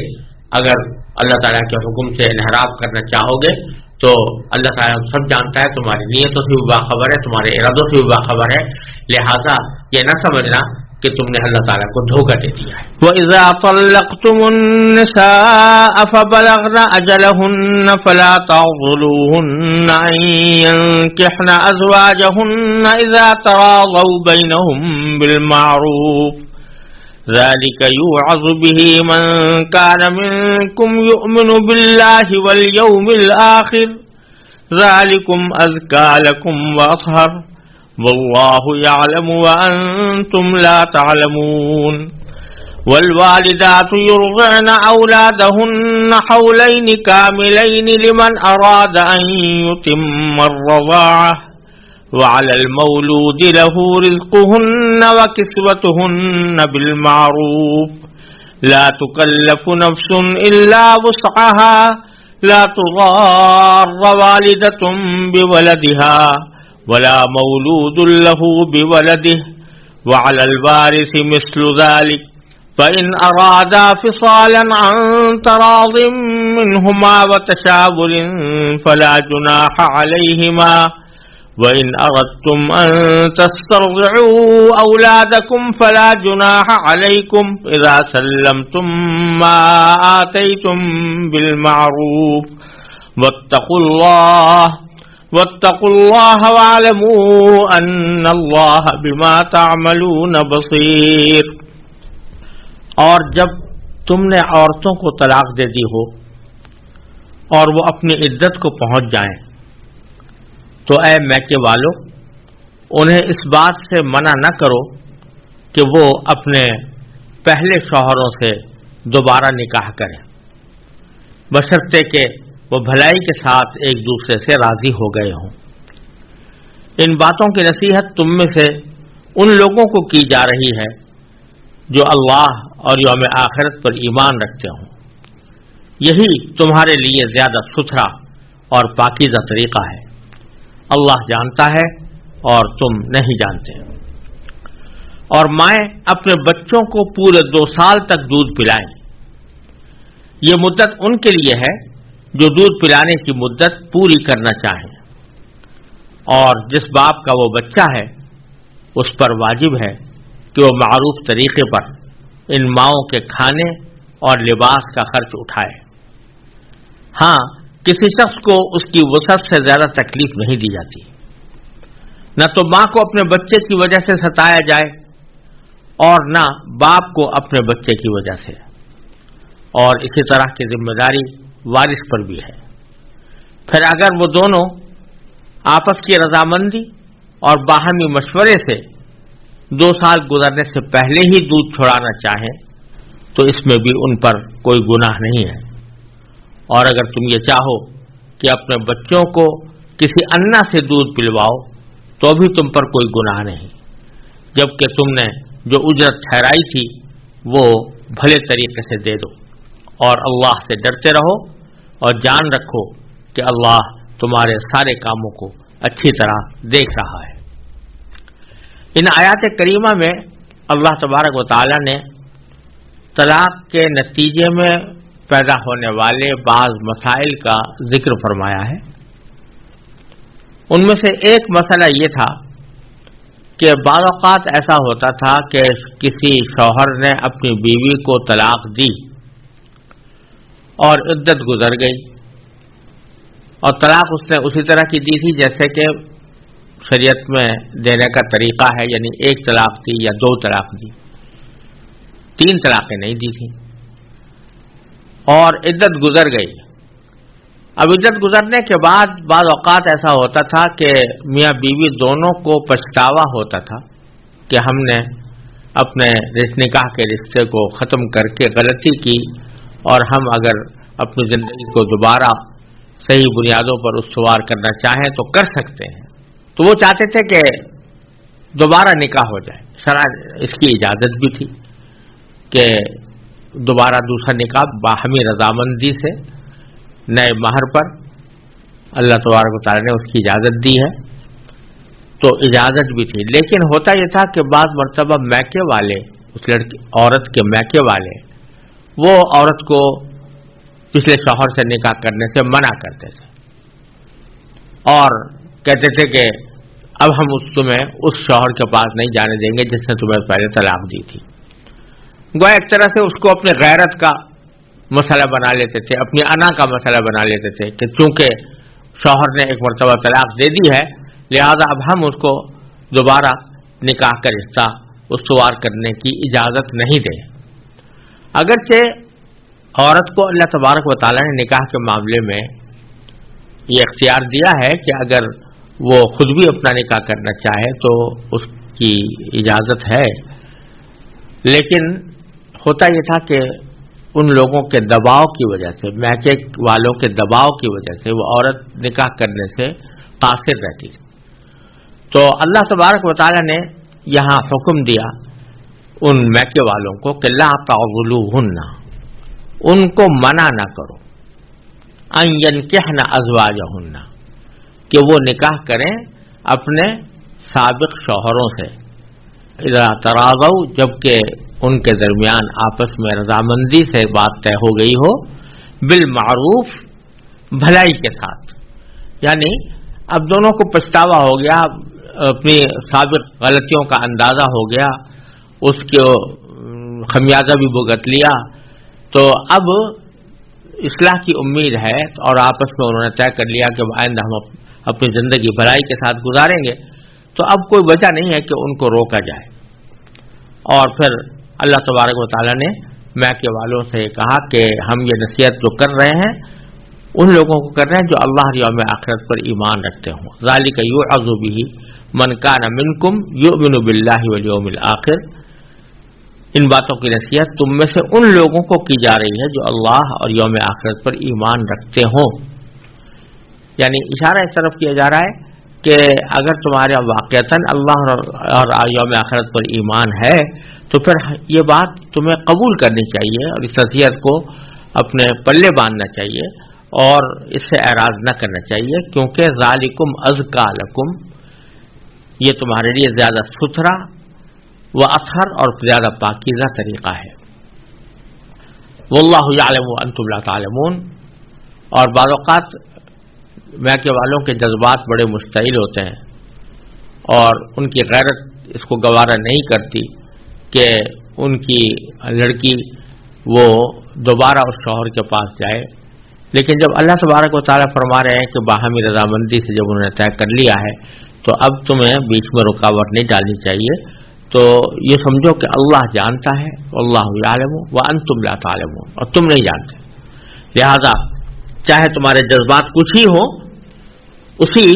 اگر اللہ تعالیٰ کے حکم سے انحراف کرنا چاہو گے تو اللہ تعالیٰ سب جانتا ہے، تمہاری نیتوں سے بھی باخبر ہے، تمہارے ارادوں سے بھی باخبر ہے، لہذا یہ نہ سمجھنا کہ تم نے اللہ تعالیٰ کو دھوکہ دے دیا ہے۔ وَإِذَا طَلَّقْتُمُ النِّسَاءَ فَبَلَغْنَ أَجَلَهُنَّ فَلَا تَعْضُلُوهُنَّ أَن يَنكِحْنَ أَزْوَاجَهُنَّ إِذَا تَرَاضَوْا بَيْنَهُم بِالْمَعْرُوفِ ذَلِكَ يُوعَظُ بِهِ مَن كَانَ مِنكُمْ يُؤْمِنُ بِاللَّهِ وَالْيَوْمِ الْآخِرِ ذَلِكُمْ أَزْكَىٰ لَكُمْ وَأَطْهَرُ وَاللَّهُ يَعْلَمُ وَأَنتُمْ لَا تَعْلَمُونَ وَالْوَالِدَاتُ يُرْضِعْنَ أَوْلَادَهُنَّ حَوْلَيْنِ كَامِلَيْنِ لِمَنْ أَرَادَ أَن يُتِمَّ الرَّضَاعَةَ وَعَلَى الْمَوْلُودِ لَهُ رِزْقُهُنَّ وَكِسْوَتُهُنَّ بِالْمَعْرُوفِ لَا تُكَلَّفُ نَفْسٌ إِلَّا وُسْعَهَا لَا تُضَارَّ وَالِدَةٌ بِوَلَدِهَا ولا مولود له بولده وعلى الوارث مثل ذلك فإن أرادا فصالا عن تراض منهما وتشاور فلا جناح عليهما وإن أردتم أن تسترضعوا أولادكم فلا جناح عليكم إذا سلمتم ما آتيتم بالمعروف واتقوا الله واعلموا ان الله بما تعملون بصير۔ اور جب تم نے عورتوں کو طلاق دے دی ہو اور وہ اپنی عدت کو پہنچ جائیں تو اے میکے والو انہیں اس بات سے منع نہ کرو کہ وہ اپنے پہلے شوہروں سے دوبارہ نکاح کریں، بشرطے کہ وہ بھلائی کے ساتھ ایک دوسرے سے راضی ہو گئے ہوں۔ ان باتوں کی نصیحت تم میں سے ان لوگوں کو کی جا رہی ہے جو اللہ اور یوم آخرت پر ایمان رکھتے ہوں، یہی تمہارے لیے زیادہ ستھرا اور پاکیزہ طریقہ ہے۔ اللہ جانتا ہے اور تم نہیں جانتے۔ اور مائیں اپنے بچوں کو پورے 2 سال تک دودھ پلائیں، یہ مدت ان کے لیے ہے جو دودھ پلانے کی مدت پوری کرنا چاہیں، اور جس باپ کا وہ بچہ ہے اس پر واجب ہے کہ وہ معروف طریقے پر ان ماؤں کے کھانے اور لباس کا خرچ اٹھائے۔ ہاں، کسی شخص کو اس کی وسعت سے زیادہ تکلیف نہیں دی جاتی، نہ تو ماں کو اپنے بچے کی وجہ سے ستایا جائے اور نہ باپ کو اپنے بچے کی وجہ سے، اور اسی طرح کی ذمہ داری وارث پر بھی ہے۔ پھر اگر وہ دونوں آپس کی رضامندی اور باہمی مشورے سے 2 سال گزرنے سے پہلے ہی دودھ چھڑانا چاہیں تو اس میں بھی ان پر کوئی گناہ نہیں ہے۔ اور اگر تم یہ چاہو کہ اپنے بچوں کو کسی انا سے دودھ پلواؤ تو بھی تم پر کوئی گناہ نہیں، جبکہ تم نے جو اجرت ٹھہرائی تھی وہ بھلے طریقے سے دے دو، اور اللہ سے ڈرتے رہو اور جان رکھو کہ اللہ تمہارے سارے کاموں کو اچھی طرح دیکھ رہا ہے۔ ان آیات کریمہ میں اللہ تبارک و تعالی نے طلاق کے نتیجے میں پیدا ہونے والے بعض مسائل کا ذکر فرمایا ہے۔ ان میں سے ایک مسئلہ یہ تھا کہ بعض اوقات ایسا ہوتا تھا کہ کسی شوہر نے اپنی بیوی کو طلاق دی اور عدت گزر گئی، اور طلاق اس نے اسی طرح کی دی تھی جیسے کہ شریعت میں دینے کا طریقہ ہے، یعنی ایک طلاق دی یا دو طلاق دی، 3 طلاقیں نہیں دی تھیں، اور عدت گزر گئی۔ اب عدت گزرنے کے بعد بعض اوقات ایسا ہوتا تھا کہ میاں بیوی دونوں کو پچھتاوا ہوتا تھا کہ ہم نے اپنے نکاح کے رشتے کو ختم کر کے غلطی کی، اور ہم اگر اپنی زندگی کو دوبارہ صحیح بنیادوں پر استوار کرنا چاہیں تو کر سکتے ہیں۔ تو وہ چاہتے تھے کہ دوبارہ نکاح ہو جائے، شرع اس کی اجازت بھی تھی کہ دوبارہ دوسرا نکاح باہمی رضامندی سے نئے مہر پر، اللہ تبارک و تعالیٰ نے اس کی اجازت دی ہے، تو اجازت بھی تھی۔ لیکن ہوتا یہ تھا کہ بعض مرتبہ میکے والے، اس لڑکی عورت کے میکے والے، وہ عورت کو پچھلے شوہر سے نکاح کرنے سے منع کرتے تھے اور کہتے تھے کہ اب ہم تمہیں اس شوہر کے پاس نہیں جانے دیں گے جس نے تمہیں پہلے طلاق دی تھی۔ گویا ایک طرح سے اس کو اپنے غیرت کا مسئلہ بنا لیتے تھے، اپنی انا کا مسئلہ بنا لیتے تھے کہ چونکہ شوہر نے ایک مرتبہ طلاق دے دی ہے، لہذا اب ہم اس کو دوبارہ نکاح کا رشتہ استوار کرنے کی اجازت نہیں دیں۔ اگرچہ عورت کو اللہ تبارک و تعالیٰ نے نکاح کے معاملے میں یہ اختیار دیا ہے کہ اگر وہ خود بھی اپنا نکاح کرنا چاہے تو اس کی اجازت ہے، لیکن ہوتا یہ تھا کہ ان لوگوں کے دباؤ کی وجہ سے، میکے والوں کے دباؤ کی وجہ سے وہ عورت نکاح کرنے سے قاصر رہتی تھی۔ تو اللہ تبارک و تعالیٰ نے یہاں حکم دیا ان میکے والوں کو کہ لا تعضلوہن، ان کو منع نہ کرو، ان ینکحن ازواجہن، کہ وہ نکاح کریں اپنے سابق شوہروں سے، اذا تراضوا، جبکہ ان کے درمیان آپس میں رضامندی سے بات طے ہو گئی ہو، بالمعروف، بھلائی کے ساتھ، یعنی اب دونوں کو پچھتاوا ہو گیا، اپنی سابق غلطیوں کا اندازہ ہو گیا، اس کو خمیازہ بھی بھگت لیا، تو اب اصلاح کی امید ہے، اور آپس میں انہوں نے طے کر لیا کہ آئندہ ہم اپنی زندگی بھلائی کے ساتھ گزاریں گے، تو اب کوئی وجہ نہیں ہے کہ ان کو روکا جائے۔ اور پھر اللہ تبارک و تعالیٰ نے میکے والوں سے کہا کہ ہم یہ نصیحت جو کر رہے ہیں ان لوگوں کو کر رہے ہیں جو اللہ اور یوم آخرت پر ایمان رکھتے ہوں، ذالک یوعظ بہ من کان منکم یؤمن باللہ والیوم الآخر، ان باتوں کی نصیحت تم میں سے ان لوگوں کو کی جا رہی ہے جو اللہ اور یوم آخرت پر ایمان رکھتے ہوں۔ یعنی اشارہ اس طرف کیا جا رہا ہے کہ اگر تمہارا واقعتاً اللہ اور یوم آخرت پر ایمان ہے تو پھر یہ بات تمہیں قبول کرنی چاہیے اور اس نصیحت کو اپنے پلے باندھنا چاہیے اور اس سے اعراض نہ کرنا چاہیے، کیونکہ ذالکم ازکا لکم، یہ تمہارے لیے زیادہ ستھرا و اطہر اور زیادہ پاکیزہ طریقہ ہے۔ واللہ یعلم وانتم لا تعلمون، اور بعض اوقات میکے والوں کے جذبات بڑے مشتعل ہوتے ہیں اور ان کی غیرت اس کو گوارا نہیں کرتی کہ ان کی لڑکی وہ دوبارہ اس شوہر کے پاس جائے، لیکن جب اللہ تبارک و تعالیٰ فرما رہے ہیں کہ باہمی رضامندی سے جب انہوں نے طے کر لیا ہے تو اب تمہیں بیچ میں رکاوٹ نہیں ڈالنی چاہیے، تو یہ سمجھو کہ اللہ جانتا ہے، واللہ یعلم وانتم لا تعلمون، اور تم نہیں جانتے، لہذا چاہے تمہارے جذبات کچھ ہی ہوں، اسی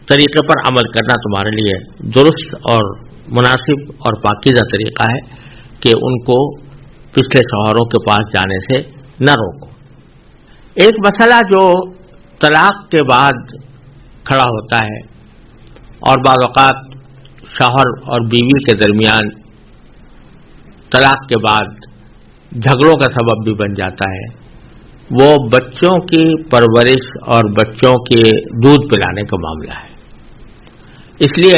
طریقے پر عمل کرنا تمہارے لیے درست اور مناسب اور پاکیزہ طریقہ ہے کہ ان کو پچھلے شوہروں کے پاس جانے سے نہ روکو۔ ایک مسئلہ جو طلاق کے بعد کھڑا ہوتا ہے اور بعض اوقات شوہر اور بیوی کے درمیان طلاق کے بعد جھگڑوں کا سبب بھی بن جاتا ہے، وہ بچوں کی پرورش اور بچوں کے دودھ پلانے کا معاملہ ہے۔ اس لیے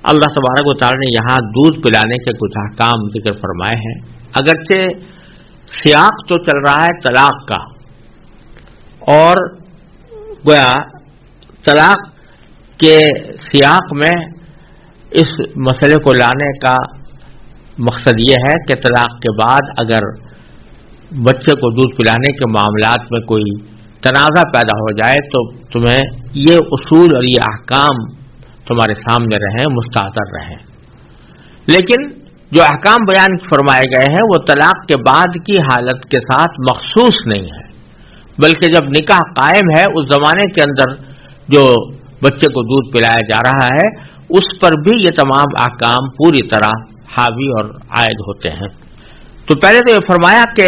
اللہ تبارک و تعالیٰ نے یہاں دودھ پلانے کے کچھ احکام ذکر فرمائے ہیں، اگرچہ سیاق تو چل رہا ہے طلاق کا، اور گویا طلاق کے سیاق میں اس مسئلے کو لانے کا مقصد یہ ہے کہ طلاق کے بعد اگر بچے کو دودھ پلانے کے معاملات میں کوئی تنازع پیدا ہو جائے تو تمہیں یہ اصول اور یہ احکام تمہارے سامنے رہیں، مستحضر رہیں۔ لیکن جو احکام بیان فرمائے گئے ہیں وہ طلاق کے بعد کی حالت کے ساتھ مخصوص نہیں ہے، بلکہ جب نکاح قائم ہے اس زمانے کے اندر جو بچے کو دودھ پلایا جا رہا ہے اس پر بھی یہ تمام احکام پوری طرح حاوی اور عائد ہوتے ہیں۔ تو پہلے تو یہ فرمایا کہ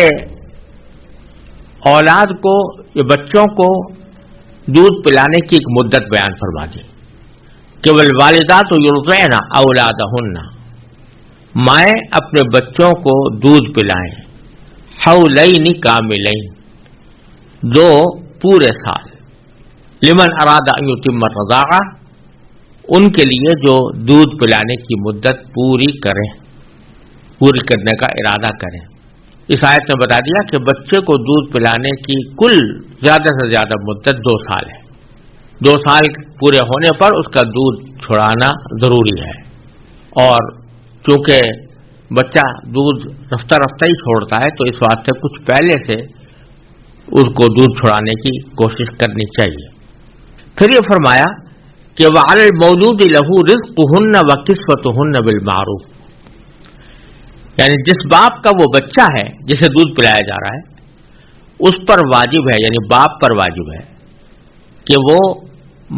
اولاد کو، یہ بچوں کو دودھ پلانے کی ایک مدت بیان فرما دی کہ والوالدات یرضعن اولادہن، مائیں اپنے بچوں کو دودھ پلائیں، حولین کاملین، 2 پورے سال، لمن اراد ان یتم الرضاعہ، ان کے لیے جو دودھ پلانے کی مدت پوری کرنے کا ارادہ کریں۔ اس آیت نے بتا دیا کہ بچے کو دودھ پلانے کی کل زیادہ سے زیادہ مدت 2 سال ہے۔ 2 سال پورے ہونے پر اس کا دودھ چھڑانا ضروری ہے، اور چونکہ بچہ دودھ رفتہ رفتہ ہی چھوڑتا ہے تو اس واسطے کچھ پہلے سے اس کو دودھ چھڑانے کی کوشش کرنی چاہیے۔ پھر یہ فرمایا کہ وعلی المولود لہ رزقہن وکسوتہن بالمعروف، یعنی جس باپ کا وہ بچہ ہے جسے دودھ پلایا جا رہا ہے اس پر واجب ہے، یعنی باپ پر واجب ہے کہ وہ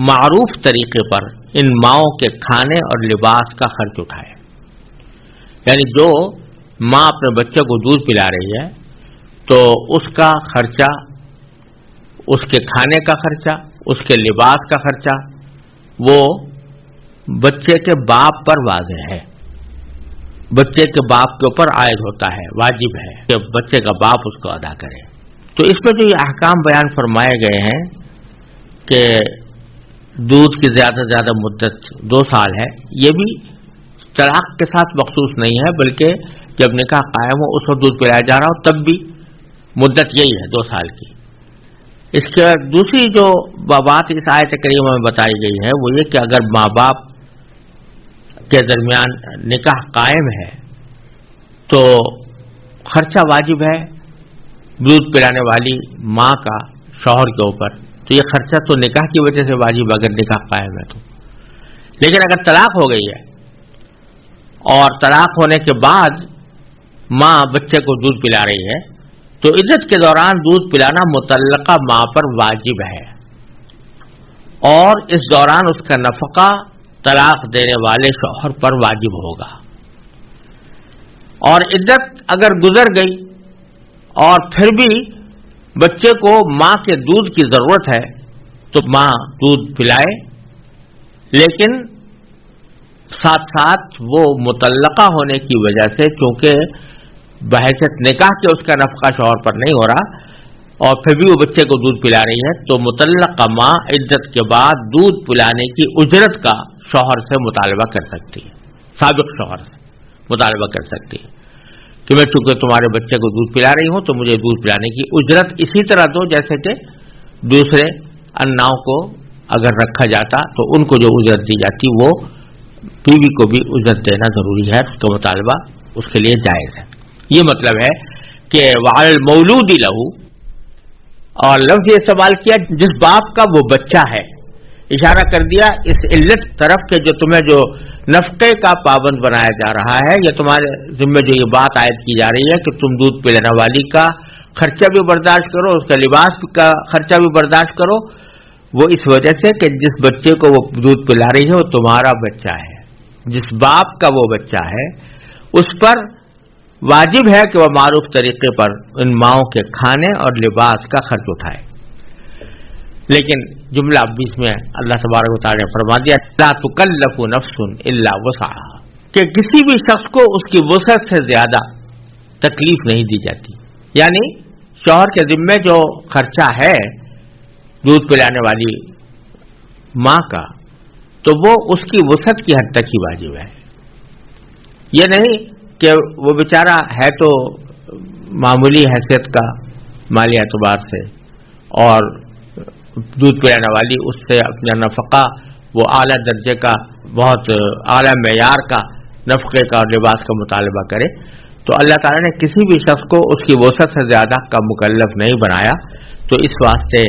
معروف طریقے پر ان ماؤں کے کھانے اور لباس کا خرچ اٹھائے۔ یعنی جو ماں اپنے بچے کو دودھ پلا رہی ہے تو اس کا خرچہ، اس کے کھانے کا خرچہ، اس کے لباس کا خرچہ وہ بچے کے باپ پر واضح ہے، بچے کے باپ کے اوپر عائد ہوتا ہے، واجب ہے کہ بچے کا باپ اس کو ادا کرے۔ تو اس میں جو یہ احکام بیان فرمائے گئے ہیں کہ دودھ کی زیادہ سے زیادہ مدت 2 سال ہے، یہ بھی طلاق کے ساتھ مخصوص نہیں ہے، بلکہ جب نکاح قائم ہو اس وقت دودھ پلایا جا رہا ہو تب بھی مدت یہی ہے 2 سال کی۔ اس کے دوسری جو بات اس آیت کریمہ میں بتائی گئی ہے وہ یہ کہ اگر ماں باپ کے درمیان نکاح قائم ہے تو خرچہ واجب ہے دودھ پلانے والی ماں کا شوہر کے اوپر، تو یہ خرچہ تو نکاح کی وجہ سے واجب اگر نکاح قائم ہے تو۔ لیکن اگر طلاق ہو گئی ہے اور طلاق ہونے کے بعد ماں بچے کو دودھ پلا رہی ہے تو عدت کے دوران دودھ پلانا متعلقہ ماں پر واجب ہے، اور اس دوران اس کا نفقہ طلاق دینے والے شوہر پر واجب ہوگا۔ اور عدت اگر گزر گئی اور پھر بھی بچے کو ماں کے دودھ کی ضرورت ہے تو ماں دودھ پلائے، لیکن ساتھ ساتھ وہ مطلقہ ہونے کی وجہ سے چونکہ بحیثیت نکاح کے اس کا نفقہ شوہر پر نہیں ہو رہا اور پھر بھی وہ بچے کو دودھ پلا رہی ہے تو مطلقہ ماں عدت کے بعد دودھ پلانے کی اجرت کا شوہر سے مطالبہ کر سکتی ہے، سابق شوہر سے مطالبہ کر سکتی ہے کہ میں چونکہ تمہارے بچے کو دودھ پلا رہی ہوں تو مجھے دودھ پلانے کی اجرت اسی طرح دو جیسے کہ دوسرے اناؤں کو اگر رکھا جاتا تو ان کو جو اجرت دی جاتی وہ بیوی کو بھی اجرت دینا ضروری ہے، اس کا مطالبہ اس کے لیے جائز ہے۔ یہ مطلب ہے کہ وعلی المولود لہ، اور لفظ یہ استعمال کیا جس باپ کا وہ بچہ ہے، اشارہ کر دیا اس علت طرف کہ جو تمہیں جو نفقے کا پابند بنایا جا رہا ہے یا تمہارے ذمہ جو یہ بات عائد کی جا رہی ہے کہ تم دودھ پلانے والی کا خرچہ بھی برداشت کرو، اس کا لباس کا خرچہ بھی برداشت کرو، وہ اس وجہ سے کہ جس بچے کو وہ دودھ پلا رہی ہے وہ تمہارا بچہ ہے، جس باپ کا وہ بچہ ہے اس پر واجب ہے کہ وہ معروف طریقے پر ان ماؤں کے کھانے اور لباس کا خرچ اٹھائے۔ لیکن جملہ 20 میں اللہ تبارک و تعالیٰ نے فرما دیا لا تکلف نفس الا وسعها، کہ کسی بھی شخص کو اس کی وسعت سے زیادہ تکلیف نہیں دی جاتی، یعنی شوہر کے ذمے جو خرچہ ہے دودھ پلانے والی ماں کا تو وہ اس کی وسعت کی حد تک ہی واجب ہے، یہ نہیں کہ وہ بیچارہ ہے تو معمولی حیثیت کا مالی اعتبار سے، اور دودھ پلانے والی اس سے اپنا نفقہ وہ اعلیٰ درجے کا، بہت اعلیٰ معیار کا نفقے کا اور لباس کا مطالبہ کرے، تو اللہ تعالیٰ نے کسی بھی شخص کو اس کی وسعت سے زیادہ کا مکلف نہیں بنایا. تو اس واسطے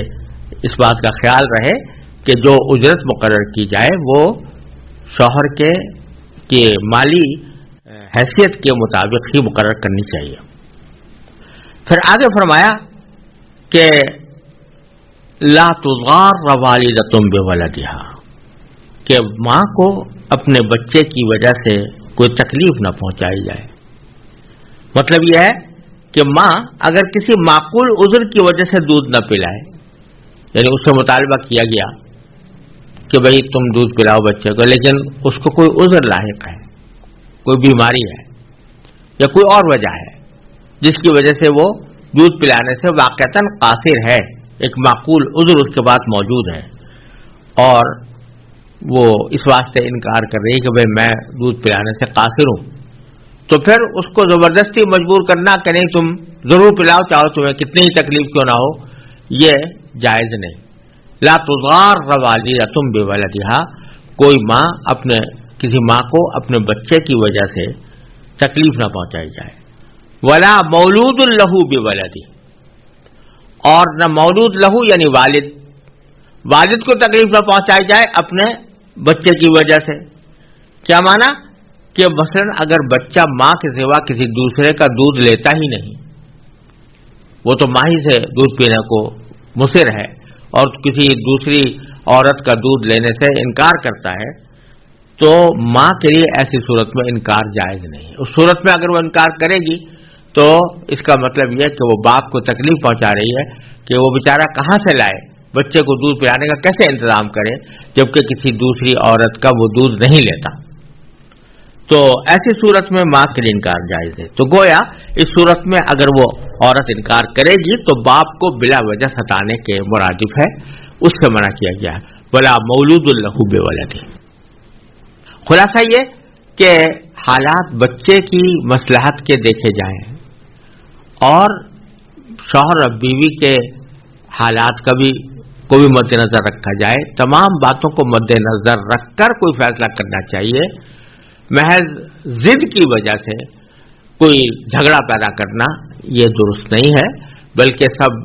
اس بات کا خیال رہے کہ جو اجرت مقرر کی جائے وہ شوہر کے مالی حیثیت کے مطابق ہی مقرر کرنی چاہیے. پھر آگے فرمایا کہ لا تضار والدۃ بولدہا، کہ ماں کو اپنے بچے کی وجہ سے کوئی تکلیف نہ پہنچائی جائے. مطلب یہ ہے کہ ماں اگر کسی معقول عذر کی وجہ سے دودھ نہ پلائے، یعنی اس سے مطالبہ کیا گیا کہ بھئی تم دودھ پلاؤ بچے کو، لیکن اس کو کوئی عذر لاحق ہے، کوئی بیماری ہے یا کوئی اور وجہ ہے جس کی وجہ سے وہ دودھ پلانے سے واقعتاً قاصر ہے، ایک معقول عذر اس کے بعد موجود ہے، اور وہ اس واسطے انکار کر رہی ہے کہ بھئی میں دودھ پلانے سے قاصر ہوں، تو پھر اس کو زبردستی مجبور کرنا کہ نہیں تم ضرور پلاؤ، چاہو تمہیں کتنی ہی تکلیف کیوں نہ ہو، یہ جائز نہیں. لا تضار والدۃ بولدہا، کوئی ماں کسی ماں کو اپنے بچے کی وجہ سے تکلیف نہ پہنچائی جائے. ولا مولود لہ بولدہ، اور نہ مولود لہو یعنی والد کو تکلیف نہ پہنچائی جائے اپنے بچے کی وجہ سے. کیا معنی کہ مثلا اگر بچہ ماں کے سوا کسی دوسرے کا دودھ لیتا ہی نہیں، وہ تو ماں ہی سے دودھ پینے کو مصر ہے اور کسی دوسری عورت کا دودھ لینے سے انکار کرتا ہے، تو ماں کے لیے ایسی صورت میں انکار جائز نہیں ہے. اس صورت میں اگر وہ انکار کرے گی تو اس کا مطلب یہ کہ وہ باپ کو تکلیف پہنچا رہی ہے کہ وہ بیچارہ کہاں سے لائے، بچے کو دودھ پلانے کا کیسے انتظام کرے جبکہ کسی دوسری عورت کا وہ دودھ نہیں لیتا. تو ایسی صورت میں ماں کے لیے انکار جائز ہے. تو گویا اس صورت میں اگر وہ عورت انکار کرے گی تو باپ کو بلا وجہ ستانے کے مرادف ہے، اس سے منع کیا گیا ہے. ولا مولود لہ بولدہ. خلاصہ یہ کہ حالات بچے کی مصلحت کے دیکھے جائیں اور شوہر اور بیوی کے حالات کو بھی مد نظر رکھا جائے. تمام باتوں کو مد نظر رکھ کر کوئی فیصلہ کرنا چاہیے. محض ضد کی وجہ سے کوئی جھگڑا پیدا کرنا یہ درست نہیں ہے، بلکہ سب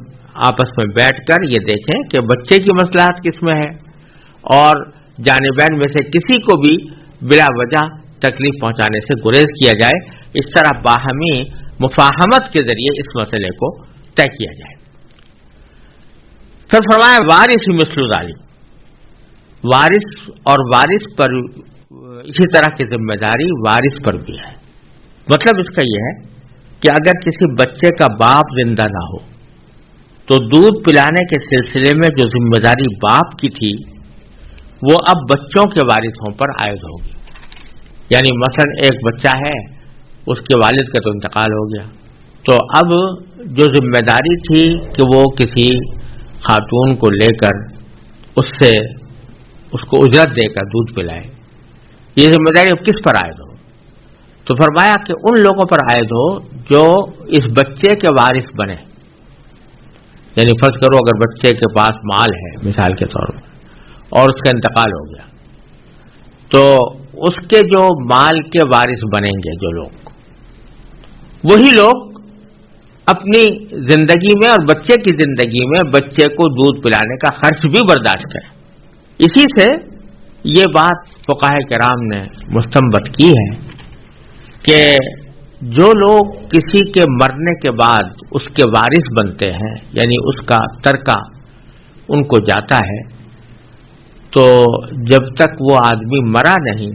آپس میں بیٹھ کر یہ دیکھیں کہ بچے کی مصلحت کس میں ہے اور جانبین میں سے کسی کو بھی بلا وجہ تکلیف پہنچانے سے گریز کیا جائے. اس طرح باہمی مفاہمت کے ذریعے اس مسئلے کو طے کیا جائے. پھر فرمایا وارث مثل ذالک، وارث اور وارث پر اسی طرح کی ذمہ داری وارث پر بھی ہے. مطلب اس کا یہ ہے کہ اگر کسی بچے کا باپ زندہ نہ ہو تو دودھ پلانے کے سلسلے میں جو ذمہ داری باپ کی تھی وہ اب بچوں کے وارثوں پر عائد ہوگی. یعنی مثلا ایک بچہ ہے، اس کے والد کا تو انتقال ہو گیا، تو اب جو ذمہ داری تھی کہ وہ کسی خاتون کو لے کر اس کو اجرت دے کر دودھ پلائے، یہ ذمہ داری اب کس پر عائد ہو؟ تو فرمایا کہ ان لوگوں پر عائد ہو جو اس بچے کے وارث بنے. یعنی فرض کرو اگر بچے کے پاس مال ہے مثال کے طور پر اور اس کا انتقال ہو گیا، تو اس کے جو مال کے وارث بنیں گے جو لوگ، وہی لوگ اپنی زندگی میں اور بچے کی زندگی میں بچے کو دودھ پلانے کا خرچ بھی برداشت کریں. اسی سے یہ بات فقہاء کرام نے مستنبط کی ہے کہ جو لوگ کسی کے مرنے کے بعد اس کے وارث بنتے ہیں، یعنی اس کا ترکہ ان کو جاتا ہے، تو جب تک وہ آدمی مرا نہیں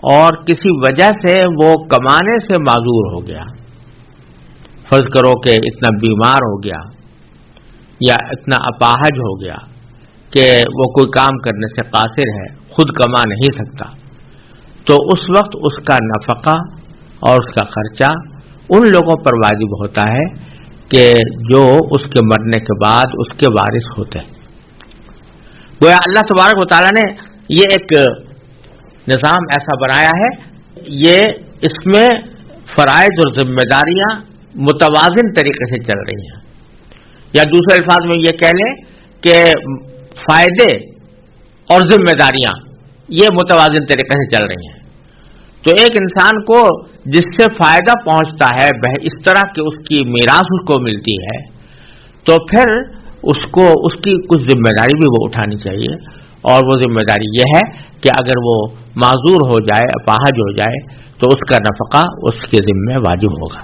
اور کسی وجہ سے وہ کمانے سے معذور ہو گیا، فرض کرو کہ اتنا بیمار ہو گیا یا اتنا اپاہج ہو گیا کہ وہ کوئی کام کرنے سے قاصر ہے، خود کما نہیں سکتا، تو اس وقت اس کا نفقہ اور اس کا خرچہ ان لوگوں پر واجب ہوتا ہے کہ جو اس کے مرنے کے بعد اس کے وارث ہوتے ہیں. گویا اللہ تبارک و تعالیٰ نے یہ ایک نظام ایسا بنایا ہے، یہ اس میں فرائض اور ذمہ داریاں متوازن طریقے سے چل رہی ہیں، یا دوسرے الفاظ میں یہ کہہ لیں کہ فائدے اور ذمہ داریاں یہ متوازن طریقے سے چل رہی ہیں۔ تو ایک انسان کو جس سے فائدہ پہنچتا ہے اس طرح کہ اس کی میراث اس کو ملتی ہے، تو پھر اس کو اس کی کچھ ذمہ داری بھی وہ اٹھانی چاہیے، اور وہ ذمہ داری یہ ہے کہ اگر وہ معذور ہو جائے، اپاہج ہو جائے، تو اس کا نفقہ اس کے ذمہ واجب ہوگا۔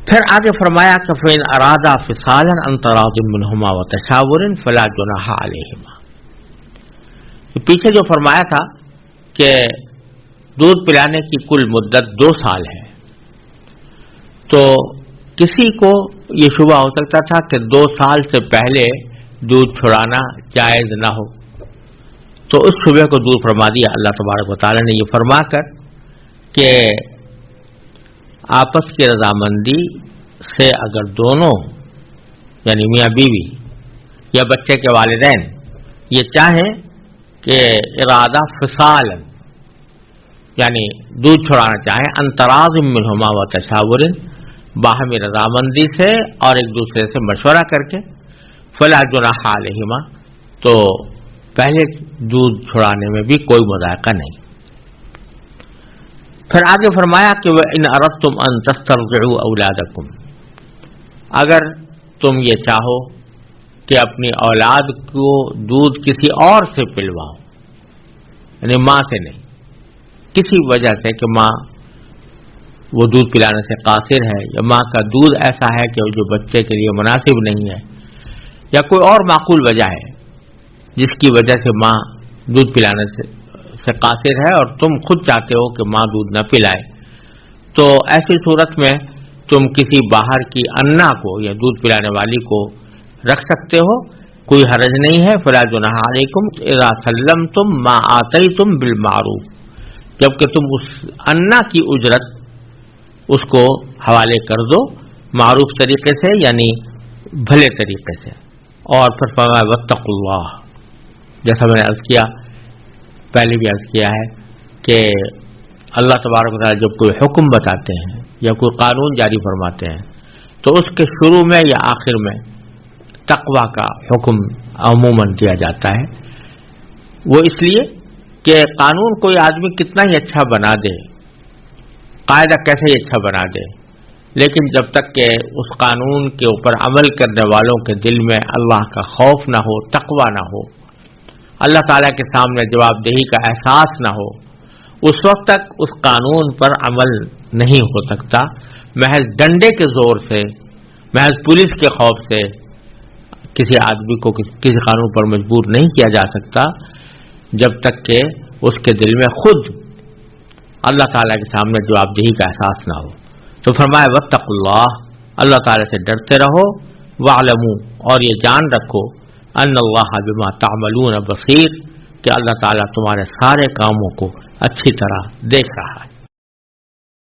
پھر آگے فرمایا کہ فَإِنْ أَرَادَا فِصَالًا عَنْ تَرَاضٍ مِّنْهُمَا وَتَشَاوُرٍ فَلَا جُنَاحَ عَلَيْهِمَا۔ پیچھے جو فرمایا تھا کہ دودھ پلانے کی کل مدت 2 سال ہے، تو کسی کو یہ شبہ ہو سکتا تھا کہ 2 سال سے پہلے دودھ چھڑانا جائز نہ ہو، تو اس شبہ کو دور فرما دیا اللہ تبارک و تعالی نے یہ فرما کر کہ آپس کی رضامندی سے اگر دونوں یعنی میاں بیوی یا بچے کے والدین یہ چاہیں کہ ارادہ فصال یعنی دودھ چھڑانا چاہیں، انتراض منہما و تشاور، باہمی رضامندی سے اور ایک دوسرے سے مشورہ کر کے، فلا جناح علیہما، تو پہلے دودھ چھڑانے میں بھی کوئی مذائقہ نہیں۔ پھر آگے فرمایا کہ وَإِنْ أَرَدْتُمْ أَن تَسْتَرْضِعُوا أَوْلَادَكُمْ، اگر تم یہ چاہو کہ اپنی اولاد کو دودھ کسی اور سے پلواؤ، یعنی ماں سے نہیں، کسی وجہ سے کہ ماں وہ دودھ پلانے سے قاصر ہے، یا ماں کا دودھ ایسا ہے کہ جو بچے کے لیے مناسب نہیں ہے، یا کوئی اور معقول وجہ ہے جس کی وجہ سے ماں دودھ پلانے سے قاصر ہے اور تم خود چاہتے ہو کہ ماں دودھ نہ پلائے، تو ایسی صورت میں تم کسی باہر کی انا کو یا دودھ پلانے والی کو رکھ سکتے ہو، کوئی حرج نہیں ہے۔ فلا جناح علیکم اذا سلمتم ما آتیتم بالمعروف، جبکہ تم اس انا کی اجرت اس کو حوالے کر دو معروف طریقے سے، یعنی بھلے طریقے سے۔ اور پھر فرمایا واتقوا اللہ، جیسا میں نے عرض کیا پہلے بھی عرض کیا ہے کہ اللہ تبارک و تعالیٰ جب کوئی حکم بتاتے ہیں یا کوئی قانون جاری فرماتے ہیں تو اس کے شروع میں یا آخر میں تقویٰ کا حکم عموماً دیا جاتا ہے۔ وہ اس لیے کہ قانون کوئی آدمی کتنا ہی اچھا بنا دے، قاعدہ کیسے ہی اچھا بنا دے، لیکن جب تک کہ اس قانون کے اوپر عمل کرنے والوں کے دل میں اللہ کا خوف نہ ہو، تقویٰ نہ ہو، اللہ تعالیٰ کے سامنے جواب دہی کا احساس نہ ہو، اس وقت تک اس قانون پر عمل نہیں ہو سکتا۔ محض ڈنڈے کے زور سے، محض پولیس کے خوف سے کسی آدمی کو کسی قانون پر مجبور نہیں کیا جا سکتا جب تک کہ اس کے دل میں خود اللہ تعالیٰ کے سامنے جواب دہی کا احساس نہ ہو۔ تو فرمایا واتقوا اللہ، اللہ تعالیٰ سے ڈرتے رہو، واعلموا، اور یہ جان رکھو، ان اللہ بما تعملون بصیر، کہ اللہ تعالیٰ تمہارے سارے کاموں کو اچھی طرح دیکھ رہا ہے۔